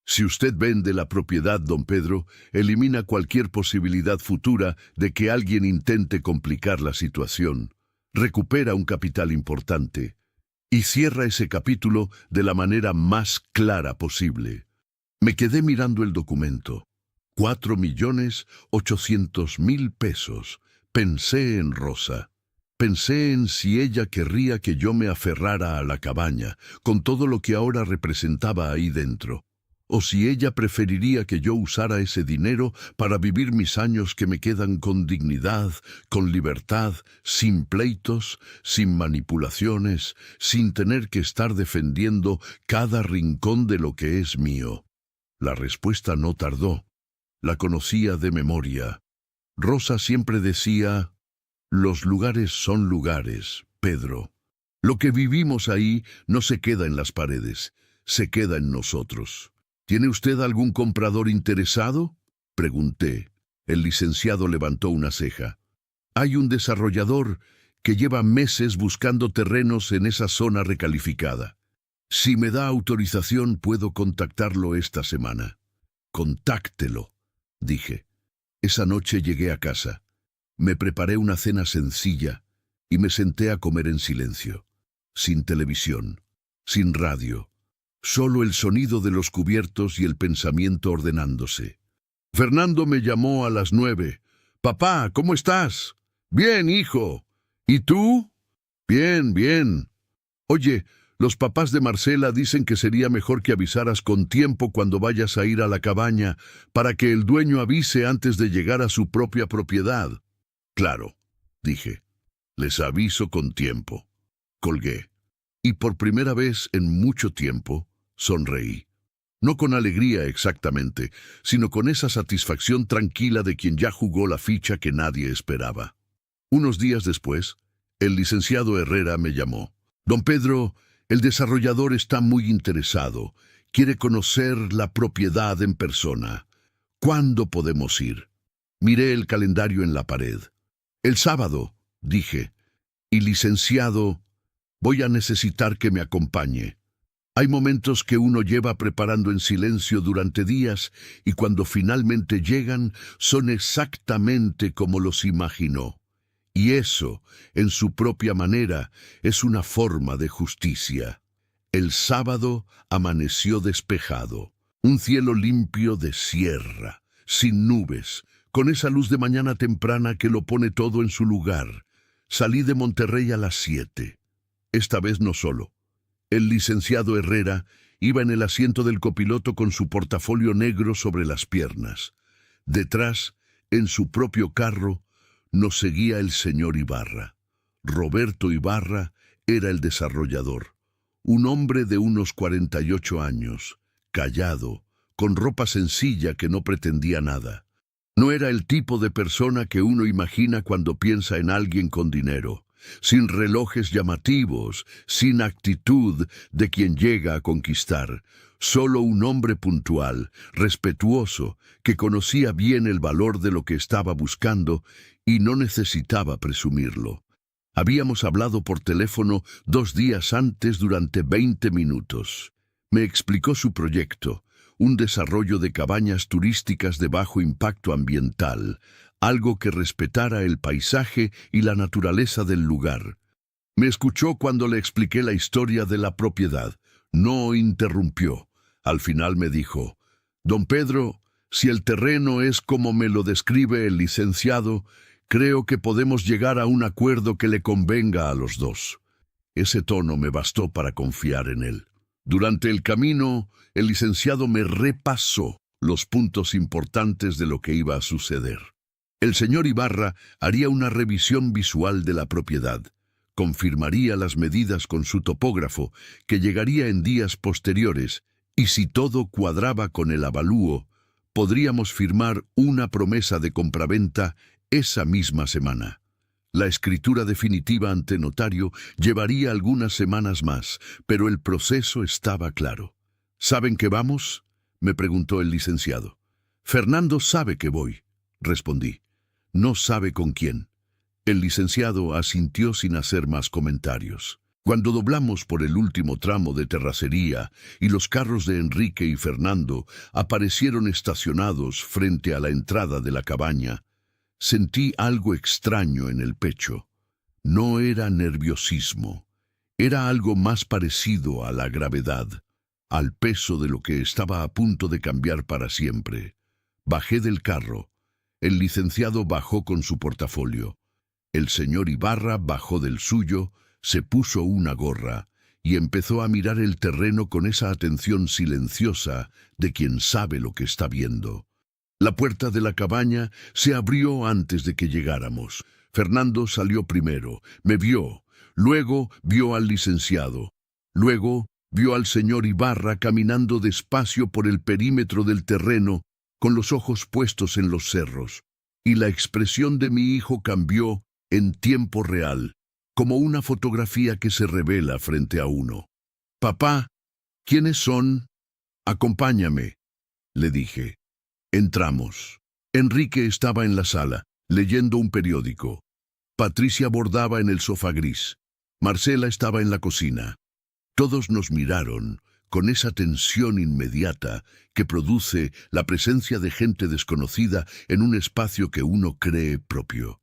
Si usted vende la propiedad, don Pedro, elimina cualquier posibilidad futura de que alguien intente complicar la situación. Recupera un capital importante y cierra ese capítulo de la manera más clara posible. Me quedé mirando el documento. 4.800.000 pesos. Pensé en Rosa. Pensé en si ella querría que yo me aferrara a la cabaña, con todo lo que ahora representaba ahí dentro, o si ella preferiría que yo usara ese dinero para vivir mis años que me quedan con dignidad, con libertad, sin pleitos, sin manipulaciones, sin tener que estar defendiendo cada rincón de lo que es mío. La respuesta no tardó. La conocía de memoria. Rosa siempre decía: los lugares son lugares, Pedro. Lo que vivimos ahí no se queda en las paredes, se queda en nosotros. ¿Tiene usted algún comprador interesado?, pregunté. El licenciado levantó una ceja. Hay un desarrollador que lleva meses buscando terrenos en esa zona recalificada. Si me da autorización, puedo contactarlo esta semana. Contáctelo, dije. Esa noche llegué a casa. Me preparé una cena sencilla y me senté a comer en silencio, sin televisión, sin radio, solo el sonido de los cubiertos y el pensamiento ordenándose. Fernando me llamó a las 9. «Papá, ¿cómo estás?» «Bien, hijo. ¿Y tú?» «Bien, bien. Oye, los papás de Marcela dicen que sería mejor que avisaras con tiempo cuando vayas a ir a la cabaña para que el dueño avise antes de llegar a su propia propiedad». «Claro», dije. «Les aviso con tiempo». Colgué. Y por primera vez en mucho tiempo sonreí. No con alegría exactamente, sino con esa satisfacción tranquila de quien ya jugó la ficha que nadie esperaba. Unos días después, el licenciado Herrera me llamó. «Don Pedro, el desarrollador está muy interesado. Quiere conocer la propiedad en persona. ¿Cuándo podemos ir?» Miré el calendario en la pared. «El sábado», dije. «Y licenciado, voy a necesitar que me acompañe. Hay momentos que uno lleva preparando en silencio durante días y cuando finalmente llegan son exactamente como los imaginó. Y eso, en su propia manera, es una forma de justicia». El sábado amaneció despejado, un cielo limpio de sierra, sin nubes, con esa luz de mañana temprana que lo pone todo en su lugar. Salí de Monterrey a las 7. Esta vez no solo. El licenciado Herrera iba en el asiento del copiloto con su portafolio negro sobre las piernas. Detrás, en su propio carro, nos seguía el señor Ibarra. Roberto Ibarra era el desarrollador. Un hombre de unos 48 años, callado, con ropa sencilla que no pretendía nada. No era el tipo de persona que uno imagina cuando piensa en alguien con dinero, sin relojes llamativos, sin actitud de quien llega a conquistar. Solo un hombre puntual, respetuoso, que conocía bien el valor de lo que estaba buscando y no necesitaba presumirlo. Habíamos hablado por teléfono 2 días antes durante 20 minutos. Me explicó su proyecto, un desarrollo de cabañas turísticas de bajo impacto ambiental, algo que respetara el paisaje y la naturaleza del lugar. Me escuchó cuando le expliqué la historia de la propiedad. No interrumpió. Al final me dijo: «Don Pedro, si el terreno es como me lo describe el licenciado, creo que podemos llegar a un acuerdo que le convenga a los dos». Ese tono me bastó para confiar en él. Durante el camino, el licenciado me repasó los puntos importantes de lo que iba a suceder. El señor Ibarra haría una revisión visual de la propiedad, confirmaría las medidas con su topógrafo, que llegaría en días posteriores, y si todo cuadraba con el avalúo, podríamos firmar una promesa de compraventa esa misma semana. La escritura definitiva ante notario llevaría algunas semanas más, pero el proceso estaba claro. «¿Saben que vamos?», me preguntó el licenciado. «Fernando sabe que voy», respondí. «No sabe con quién». El licenciado asintió sin hacer más comentarios. Cuando doblamos por el último tramo de terracería y los carros de Enrique y Fernando aparecieron estacionados frente a la entrada de la cabaña, sentí algo extraño en el pecho. No era nerviosismo, era algo más parecido a la gravedad, al peso de lo que estaba a punto de cambiar para siempre. Bajé del carro. El licenciado bajó con su portafolio. El señor Ibarra bajó del suyo, se puso una gorra y empezó a mirar el terreno con esa atención silenciosa de quien sabe lo que está viendo. La puerta de la cabaña se abrió antes de que llegáramos. Fernando salió primero, me vio, luego vio al licenciado, luego vio al señor Ibarra caminando despacio por el perímetro del terreno con los ojos puestos en los cerros, y la expresión de mi hijo cambió en tiempo real, como una fotografía que se revela frente a uno. «Papá, ¿quiénes son? Acompáñame», le dije. Entramos. Enrique estaba en la sala, leyendo un periódico. Patricia bordaba en el sofá gris. Marcela estaba en la cocina. Todos nos miraron con esa tensión inmediata que produce la presencia de gente desconocida en un espacio que uno cree propio.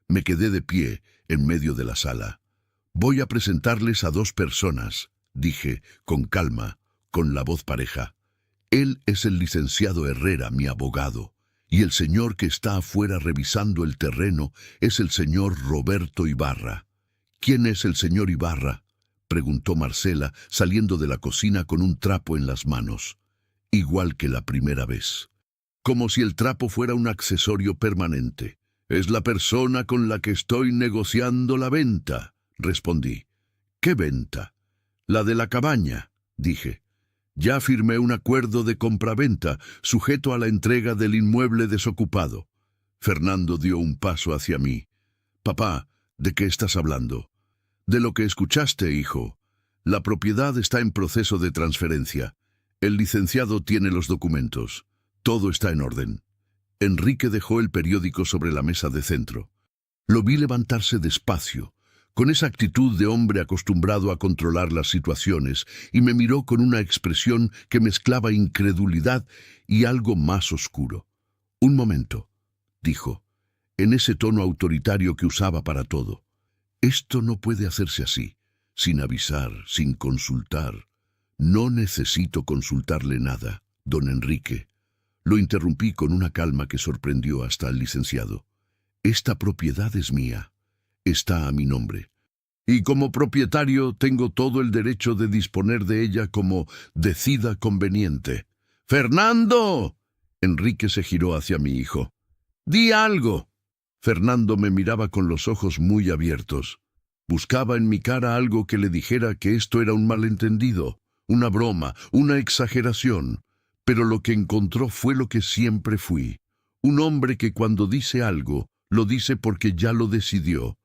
Me quedé de pie en medio de la sala. «Voy a presentarles a dos personas», dije, con calma, con la voz pareja. «Él es el licenciado Herrera, mi abogado, y el señor que está afuera revisando el terreno es el señor Roberto Ibarra». «¿Quién es el señor Ibarra?», preguntó Marcela, saliendo de la cocina con un trapo en las manos. Igual que la primera vez. Como si el trapo fuera un accesorio permanente. «Es la persona con la que estoy negociando la venta», respondí. «¿Qué venta?» «La de la cabaña», dije. «Ya firmé un acuerdo de compraventa, sujeto a la entrega del inmueble desocupado». Fernando dio un paso hacia mí. «Papá, ¿de qué estás hablando?» «De lo que escuchaste, hijo. La propiedad está en proceso de transferencia. El licenciado tiene los documentos. Todo está en orden». Enrique dejó el periódico sobre la mesa de centro. Lo vi levantarse despacio, con esa actitud de hombre acostumbrado a controlar las situaciones, y me miró con una expresión que mezclaba incredulidad y algo más oscuro. «Un momento», dijo, en ese tono autoritario que usaba para todo. «Esto no puede hacerse así, sin avisar, sin consultar». «No necesito consultarle nada, don Enrique», lo interrumpí con una calma que sorprendió hasta al licenciado. «Esta propiedad es mía. Está a mi nombre. Y como propietario tengo todo el derecho de disponer de ella como decida conveniente». «¡Fernando!». Enrique se giró hacia mi hijo. «¡Di algo!». Fernando me miraba con los ojos muy abiertos. Buscaba en mi cara algo que le dijera que esto era un malentendido, una broma, una exageración. Pero lo que encontró fue lo que siempre fui. Un hombre que cuando dice algo, lo dice porque ya lo decidió.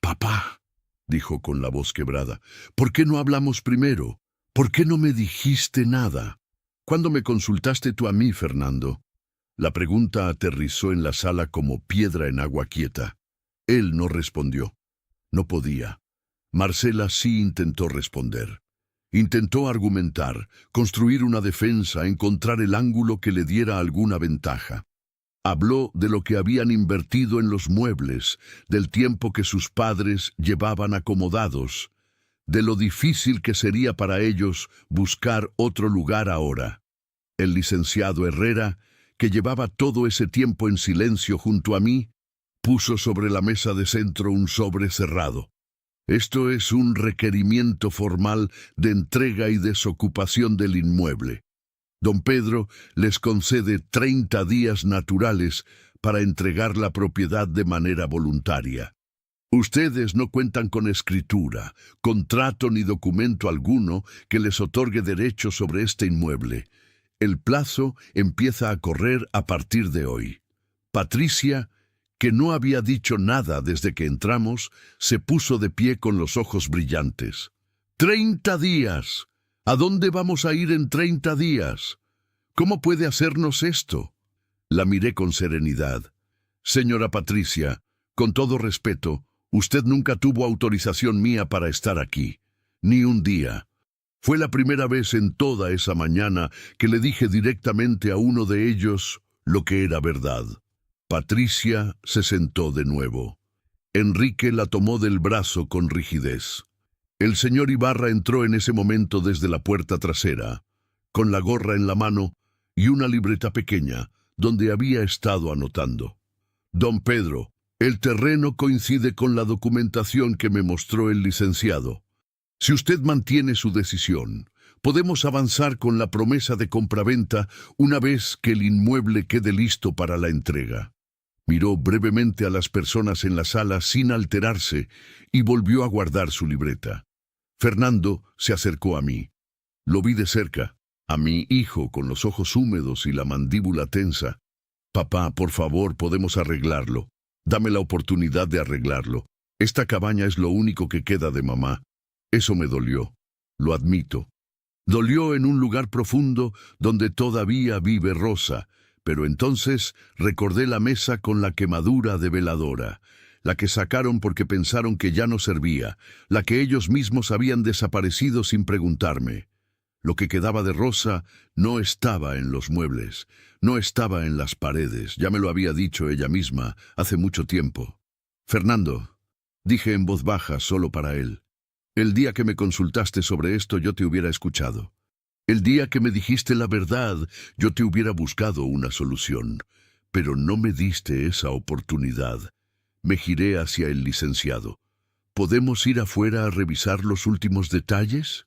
«Papá», dijo con la voz quebrada, «¿por qué no hablamos primero? ¿Por qué no me dijiste nada? ¿Cuándo me consultaste tú a mí, Fernando?». La pregunta aterrizó en la sala como piedra en agua quieta. Él no respondió. No podía. Marcela sí intentó responder. Intentó argumentar, construir una defensa, encontrar el ángulo que le diera alguna ventaja. Habló de lo que habían invertido en los muebles, del tiempo que sus padres llevaban acomodados, de lo difícil que sería para ellos buscar otro lugar ahora. El licenciado Herrera, que llevaba todo ese tiempo en silencio junto a mí, puso sobre la mesa de centro un sobre cerrado. «Esto es un requerimiento formal de entrega y desocupación del inmueble. Don Pedro les concede 30 días naturales para entregar la propiedad de manera voluntaria. Ustedes no cuentan con escritura, contrato ni documento alguno que les otorgue derecho sobre este inmueble. El plazo empieza a correr a partir de hoy». Patricia, que no había dicho nada desde que entramos, se puso de pie con los ojos brillantes. «¡30 días! ¿A dónde vamos a ir en 30 días? ¿Cómo puede hacernos esto?». La miré con serenidad. «Señora Patricia, con todo respeto, usted nunca tuvo autorización mía para estar aquí. Ni un día. Fue la primera vez en toda esa mañana que le dije directamente a uno de ellos lo que era verdad». Patricia se sentó de nuevo. Enrique la tomó del brazo con rigidez. El señor Ibarra entró en ese momento desde la puerta trasera, con la gorra en la mano y una libreta pequeña, donde había estado anotando. «Don Pedro», El terreno coincide con la documentación que me mostró el licenciado. Si usted mantiene su decisión, podemos avanzar con la promesa de compraventa una vez que el inmueble quede listo para la entrega. Miró brevemente a las personas en la sala sin alterarse y volvió a guardar su libreta. Fernando se acercó a mí. Lo vi de cerca, a mi hijo con los ojos húmedos y la mandíbula tensa. Papá, por favor, podemos arreglarlo. Dame la oportunidad de arreglarlo. Esta cabaña es lo único que queda de mamá. Eso me dolió, lo admito. Dolió en un lugar profundo donde todavía vive Rosa, pero entonces recordé la mesa con la quemadura de veladora, la que sacaron porque pensaron que ya no servía, la que ellos mismos habían desaparecido sin preguntarme. Lo que quedaba de Rosa no estaba en los muebles, no estaba en las paredes, ya me lo había dicho ella misma hace mucho tiempo. Fernando, dije en voz baja solo para él, el día que me consultaste sobre esto yo te hubiera escuchado. El día que me dijiste la verdad yo te hubiera buscado una solución, pero no me diste esa oportunidad. Me giré hacia el licenciado. ¿Podemos ir afuera a revisar los últimos detalles?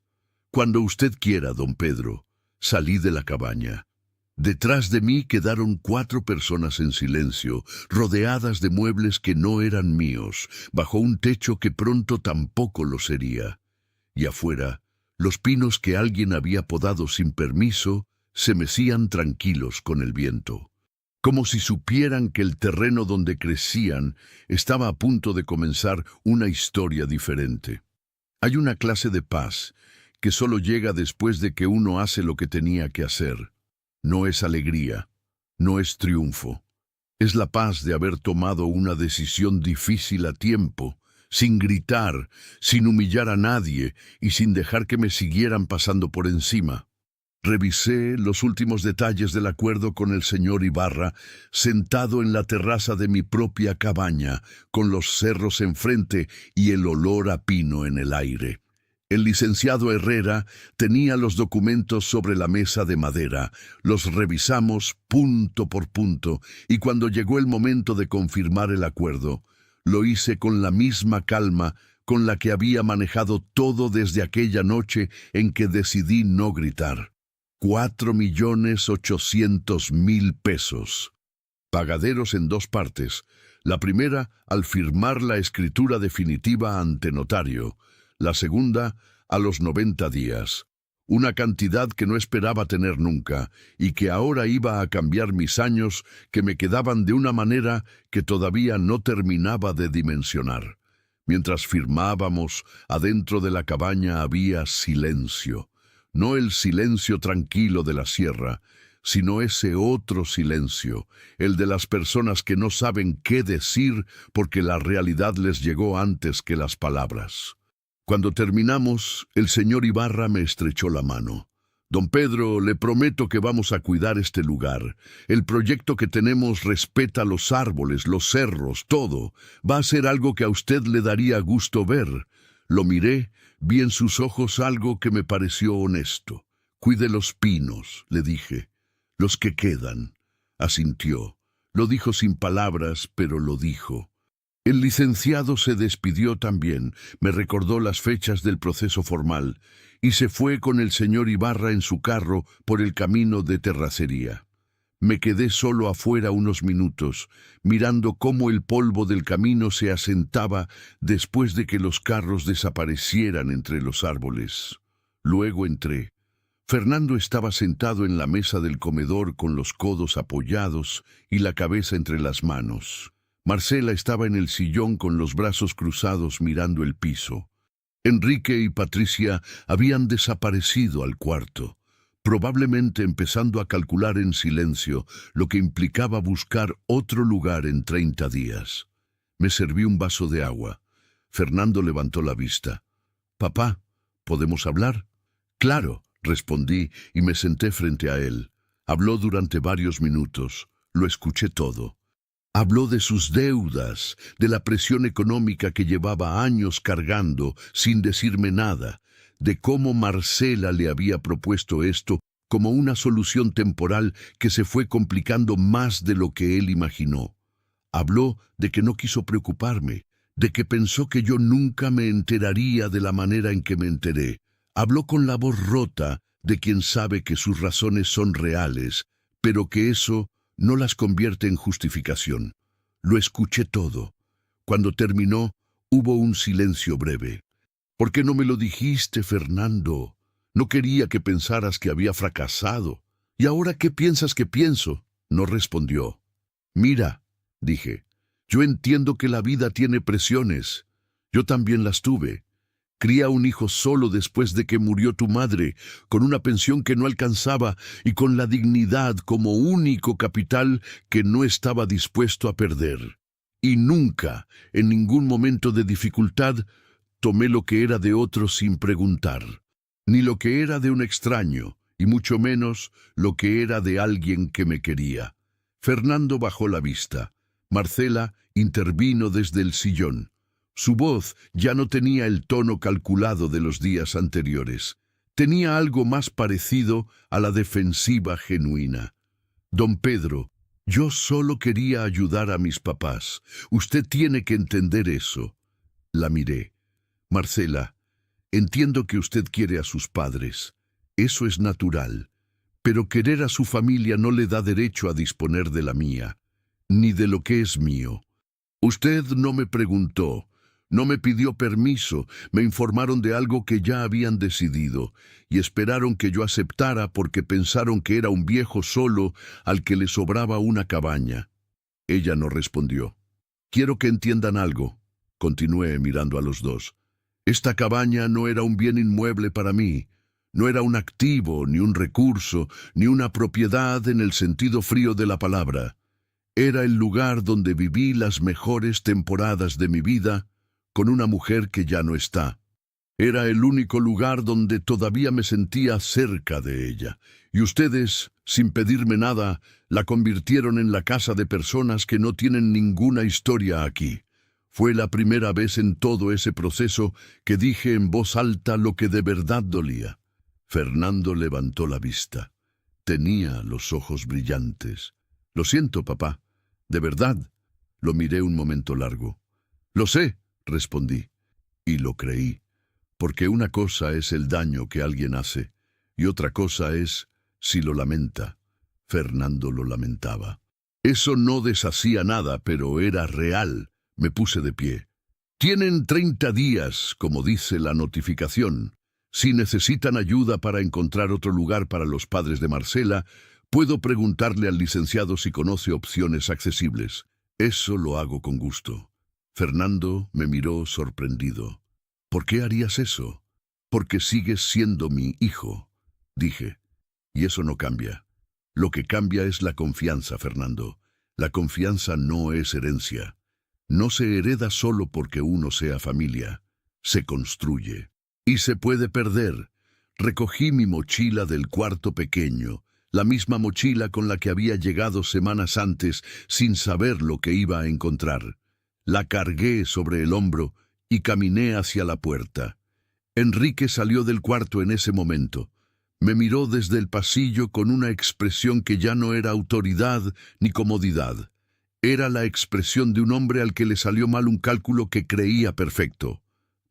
Cuando usted quiera, don Pedro. Salí de la cabaña. Detrás de mí quedaron 4 personas en silencio, rodeadas de muebles que no eran míos, bajo un techo que pronto tampoco lo sería. Y afuera, los pinos que alguien había podado sin permiso se mecían tranquilos con el viento, como si supieran que el terreno donde crecían estaba a punto de comenzar una historia diferente. Hay una clase de paz que solo llega después de que uno hace lo que tenía que hacer. No es alegría, no es triunfo. Es la paz de haber tomado una decisión difícil a tiempo, sin gritar, sin humillar a nadie y sin dejar que me siguieran pasando por encima. Revisé los últimos detalles del acuerdo con el señor Ibarra, sentado en la terraza de mi propia cabaña, con los cerros enfrente y el olor a pino en el aire. El licenciado Herrera tenía los documentos sobre la mesa de madera. Los revisamos punto por punto y cuando llegó el momento de confirmar el acuerdo, lo hice con la misma calma con la que había manejado todo desde aquella noche en que decidí no gritar. 4.800.000 pesos. Pagaderos en 2 partes. La primera al firmar la escritura definitiva ante notario. La segunda, a los 90 días. Una cantidad que no esperaba tener nunca y que ahora iba a cambiar mis años que me quedaban de una manera que todavía no terminaba de dimensionar. Mientras firmábamos, adentro de la cabaña había silencio. No el silencio tranquilo de la sierra, sino ese otro silencio, el de las personas que no saben qué decir porque la realidad les llegó antes que las palabras. Cuando terminamos, el señor Ibarra me estrechó la mano. Don Pedro, le prometo que vamos a cuidar este lugar. El proyecto que tenemos respeta los árboles, los cerros, todo. Va a ser algo que a usted le daría gusto ver. Lo miré, vi en sus ojos algo que me pareció honesto. Cuide los pinos, le dije. Los que quedan. Asintió. Lo dijo sin palabras, pero lo dijo. El licenciado se despidió también, me recordó las fechas del proceso formal, y se fue con el señor Ibarra en su carro por el camino de terracería. Me quedé solo afuera unos minutos, mirando cómo el polvo del camino se asentaba después de que los carros desaparecieran entre los árboles. Luego entré. Fernando estaba sentado en la mesa del comedor con los codos apoyados y la cabeza entre las manos. Marcela estaba en el sillón con los brazos cruzados mirando el piso. Enrique y Patricia habían desaparecido al cuarto, probablemente empezando a calcular en silencio lo que implicaba buscar otro lugar en 30 días. Me serví un vaso de agua. Fernando levantó la vista. «Papá, ¿podemos hablar?» «Claro», respondí y me senté frente a él. Habló durante varios minutos. Lo escuché todo. Habló de sus deudas, de la presión económica que llevaba años cargando sin decirme nada, de cómo Marcela le había propuesto esto como una solución temporal que se fue complicando más de lo que él imaginó. Habló de que no quiso preocuparme, de que pensó que yo nunca me enteraría de la manera en que me enteré. Habló con la voz rota de quien sabe que sus razones son reales, pero que eso no las convierte en justificación. Lo escuché todo. Cuando terminó, hubo un silencio breve. «¿Por qué no me lo dijiste, Fernando? No quería que pensaras que había fracasado. ¿Y ahora qué piensas que pienso?». No respondió. «Mira», dije, «yo entiendo que la vida tiene presiones. Yo también las tuve. Cría un hijo solo después de que murió tu madre, con una pensión que no alcanzaba y con la dignidad como único capital que no estaba dispuesto a perder. Y nunca, en ningún momento de dificultad, tomé lo que era de otro sin preguntar, ni lo que era de un extraño, y mucho menos lo que era de alguien que me quería». Fernando bajó la vista. Marcela intervino desde el sillón. Su voz ya no tenía el tono calculado de los días anteriores. Tenía algo más parecido a la defensiva genuina. «Don Pedro, yo solo quería ayudar a mis papás. Usted tiene que entender eso». La miré. «Marcela, entiendo que usted quiere a sus padres. Eso es natural. Pero querer a su familia no le da derecho a disponer de la mía, ni de lo que es mío. Usted no me preguntó, no me pidió permiso, me informaron de algo que ya habían decidido, y esperaron que yo aceptara porque pensaron que era un viejo solo al que le sobraba una cabaña». Ella no respondió. «Quiero que entiendan algo», continué mirando a los dos. «Esta cabaña no era un bien inmueble para mí. No era un activo, ni un recurso, ni una propiedad en el sentido frío de la palabra. Era el lugar donde viví las mejores temporadas de mi vida con una mujer que ya no está. Era el único lugar donde todavía me sentía cerca de ella. Y ustedes, sin pedirme nada, la convirtieron en la casa de personas que no tienen ninguna historia aquí. Fue la primera vez en todo ese proceso que dije en voz alta lo que de verdad dolía». Fernando levantó la vista. Tenía los ojos brillantes. «Lo siento, papá. De verdad». Lo miré un momento largo. «Lo sé», respondí. Y lo creí. Porque una cosa es el daño que alguien hace, y otra cosa es si lo lamenta. Fernando lo lamentaba. Eso no deshacía nada, pero era real. Me puse de pie. «Tienen 30 días, como dice la notificación. Si necesitan ayuda para encontrar otro lugar para los padres de Marcela, puedo preguntarle al licenciado si conoce opciones accesibles. Eso lo hago con gusto». Fernando me miró sorprendido. «¿Por qué harías eso?». «Porque sigues siendo mi hijo», dije. «Y eso no cambia. Lo que cambia es la confianza, Fernando. La confianza no es herencia. No se hereda solo porque uno sea familia. Se construye. Y se puede perder». Recogí mi mochila del cuarto pequeño, la misma mochila con la que había llegado semanas antes sin saber lo que iba a encontrar. La cargué sobre el hombro y caminé hacia la puerta. Enrique salió del cuarto en ese momento. Me miró desde el pasillo con una expresión que ya no era autoridad ni comodidad. Era la expresión de un hombre al que le salió mal un cálculo que creía perfecto.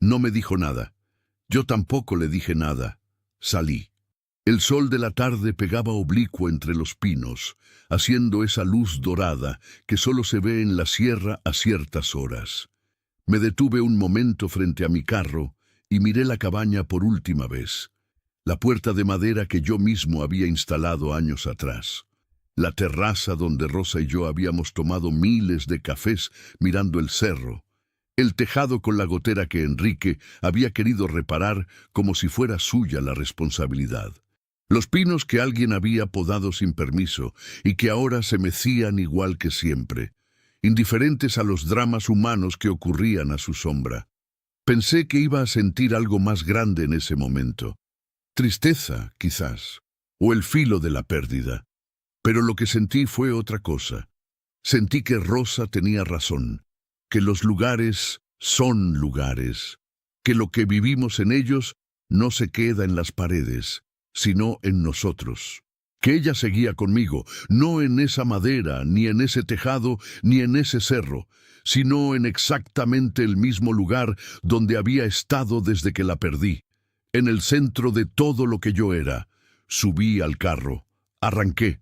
No me dijo nada. Yo tampoco le dije nada. Salí. El sol de la tarde pegaba oblicuo entre los pinos, haciendo esa luz dorada que solo se ve en la sierra a ciertas horas. Me detuve un momento frente a mi carro y miré la cabaña por última vez. La puerta de madera que yo mismo había instalado años atrás. La terraza donde Rosa y yo habíamos tomado miles de cafés mirando el cerro. El tejado con la gotera que Enrique había querido reparar como si fuera suya la responsabilidad. Los pinos que alguien había podado sin permiso y que ahora se mecían igual que siempre, indiferentes a los dramas humanos que ocurrían a su sombra. Pensé que iba a sentir algo más grande en ese momento. Tristeza, quizás, o el filo de la pérdida. Pero lo que sentí fue otra cosa. Sentí que Rosa tenía razón, que los lugares son lugares, que lo que vivimos en ellos no se queda en las paredes, sino en nosotros. que ella seguía conmigo, no en esa madera, ni en ese tejado, ni en ese cerro, sino en exactamente el mismo lugar donde había estado desde que la perdí, en el centro de todo lo que yo era. Subí al carro, arranqué,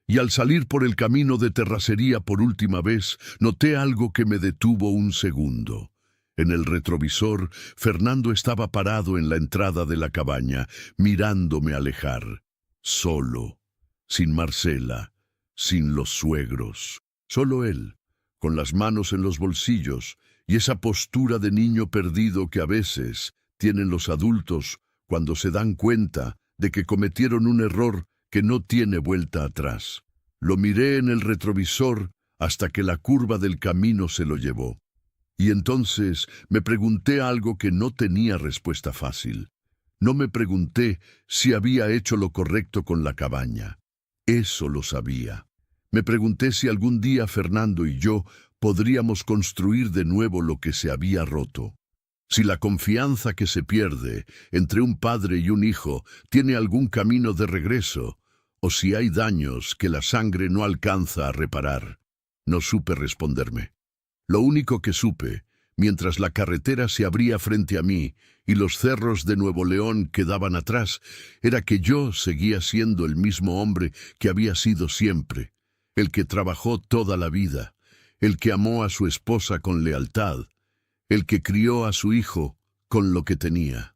y al salir por el camino de terracería por última vez, noté algo que me detuvo un segundo. En el retrovisor, Fernando estaba parado en la entrada de la cabaña, mirándome alejar, solo, sin Marcela, sin los suegros, solo él, con las manos en los bolsillos y esa postura de niño perdido que a veces tienen los adultos cuando se dan cuenta de que cometieron un error que no tiene vuelta atrás. Lo miré en el retrovisor hasta que la curva del camino se lo llevó. Y entonces me pregunté algo que no tenía respuesta fácil. No me pregunté si había hecho lo correcto con la cabaña. Eso lo sabía. Me pregunté si algún día Fernando y yo podríamos construir de nuevo lo que se había roto. Si la confianza que se pierde entre un padre y un hijo tiene algún camino de regreso, o si hay daños que la sangre no alcanza a reparar. No supe responderme. Lo único que supe, mientras la carretera se abría frente a mí y los cerros de Nuevo León quedaban atrás, era que yo seguía siendo el mismo hombre que había sido siempre, el que trabajó toda la vida, el que amó a su esposa con lealtad, el que crió a su hijo con lo que tenía,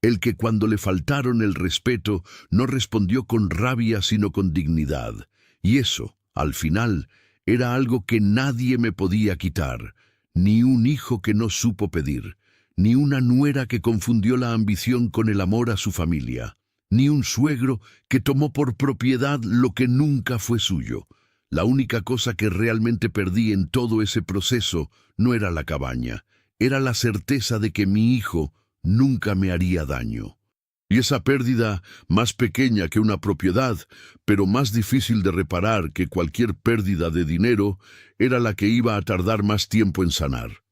el que cuando le faltaron el respeto no respondió con rabia sino con dignidad, y eso, al final, era algo que nadie me podía quitar, ni un hijo que no supo pedir, ni una nuera que confundió la ambición con el amor a su familia, ni un suegro que tomó por propiedad lo que nunca fue suyo. La única cosa que realmente perdí en todo ese proceso no era la cabaña, era la certeza de que mi hijo nunca me haría daño. Y esa pérdida, más pequeña que una propiedad, pero más difícil de reparar que cualquier pérdida de dinero, era la que iba a tardar más tiempo en sanar.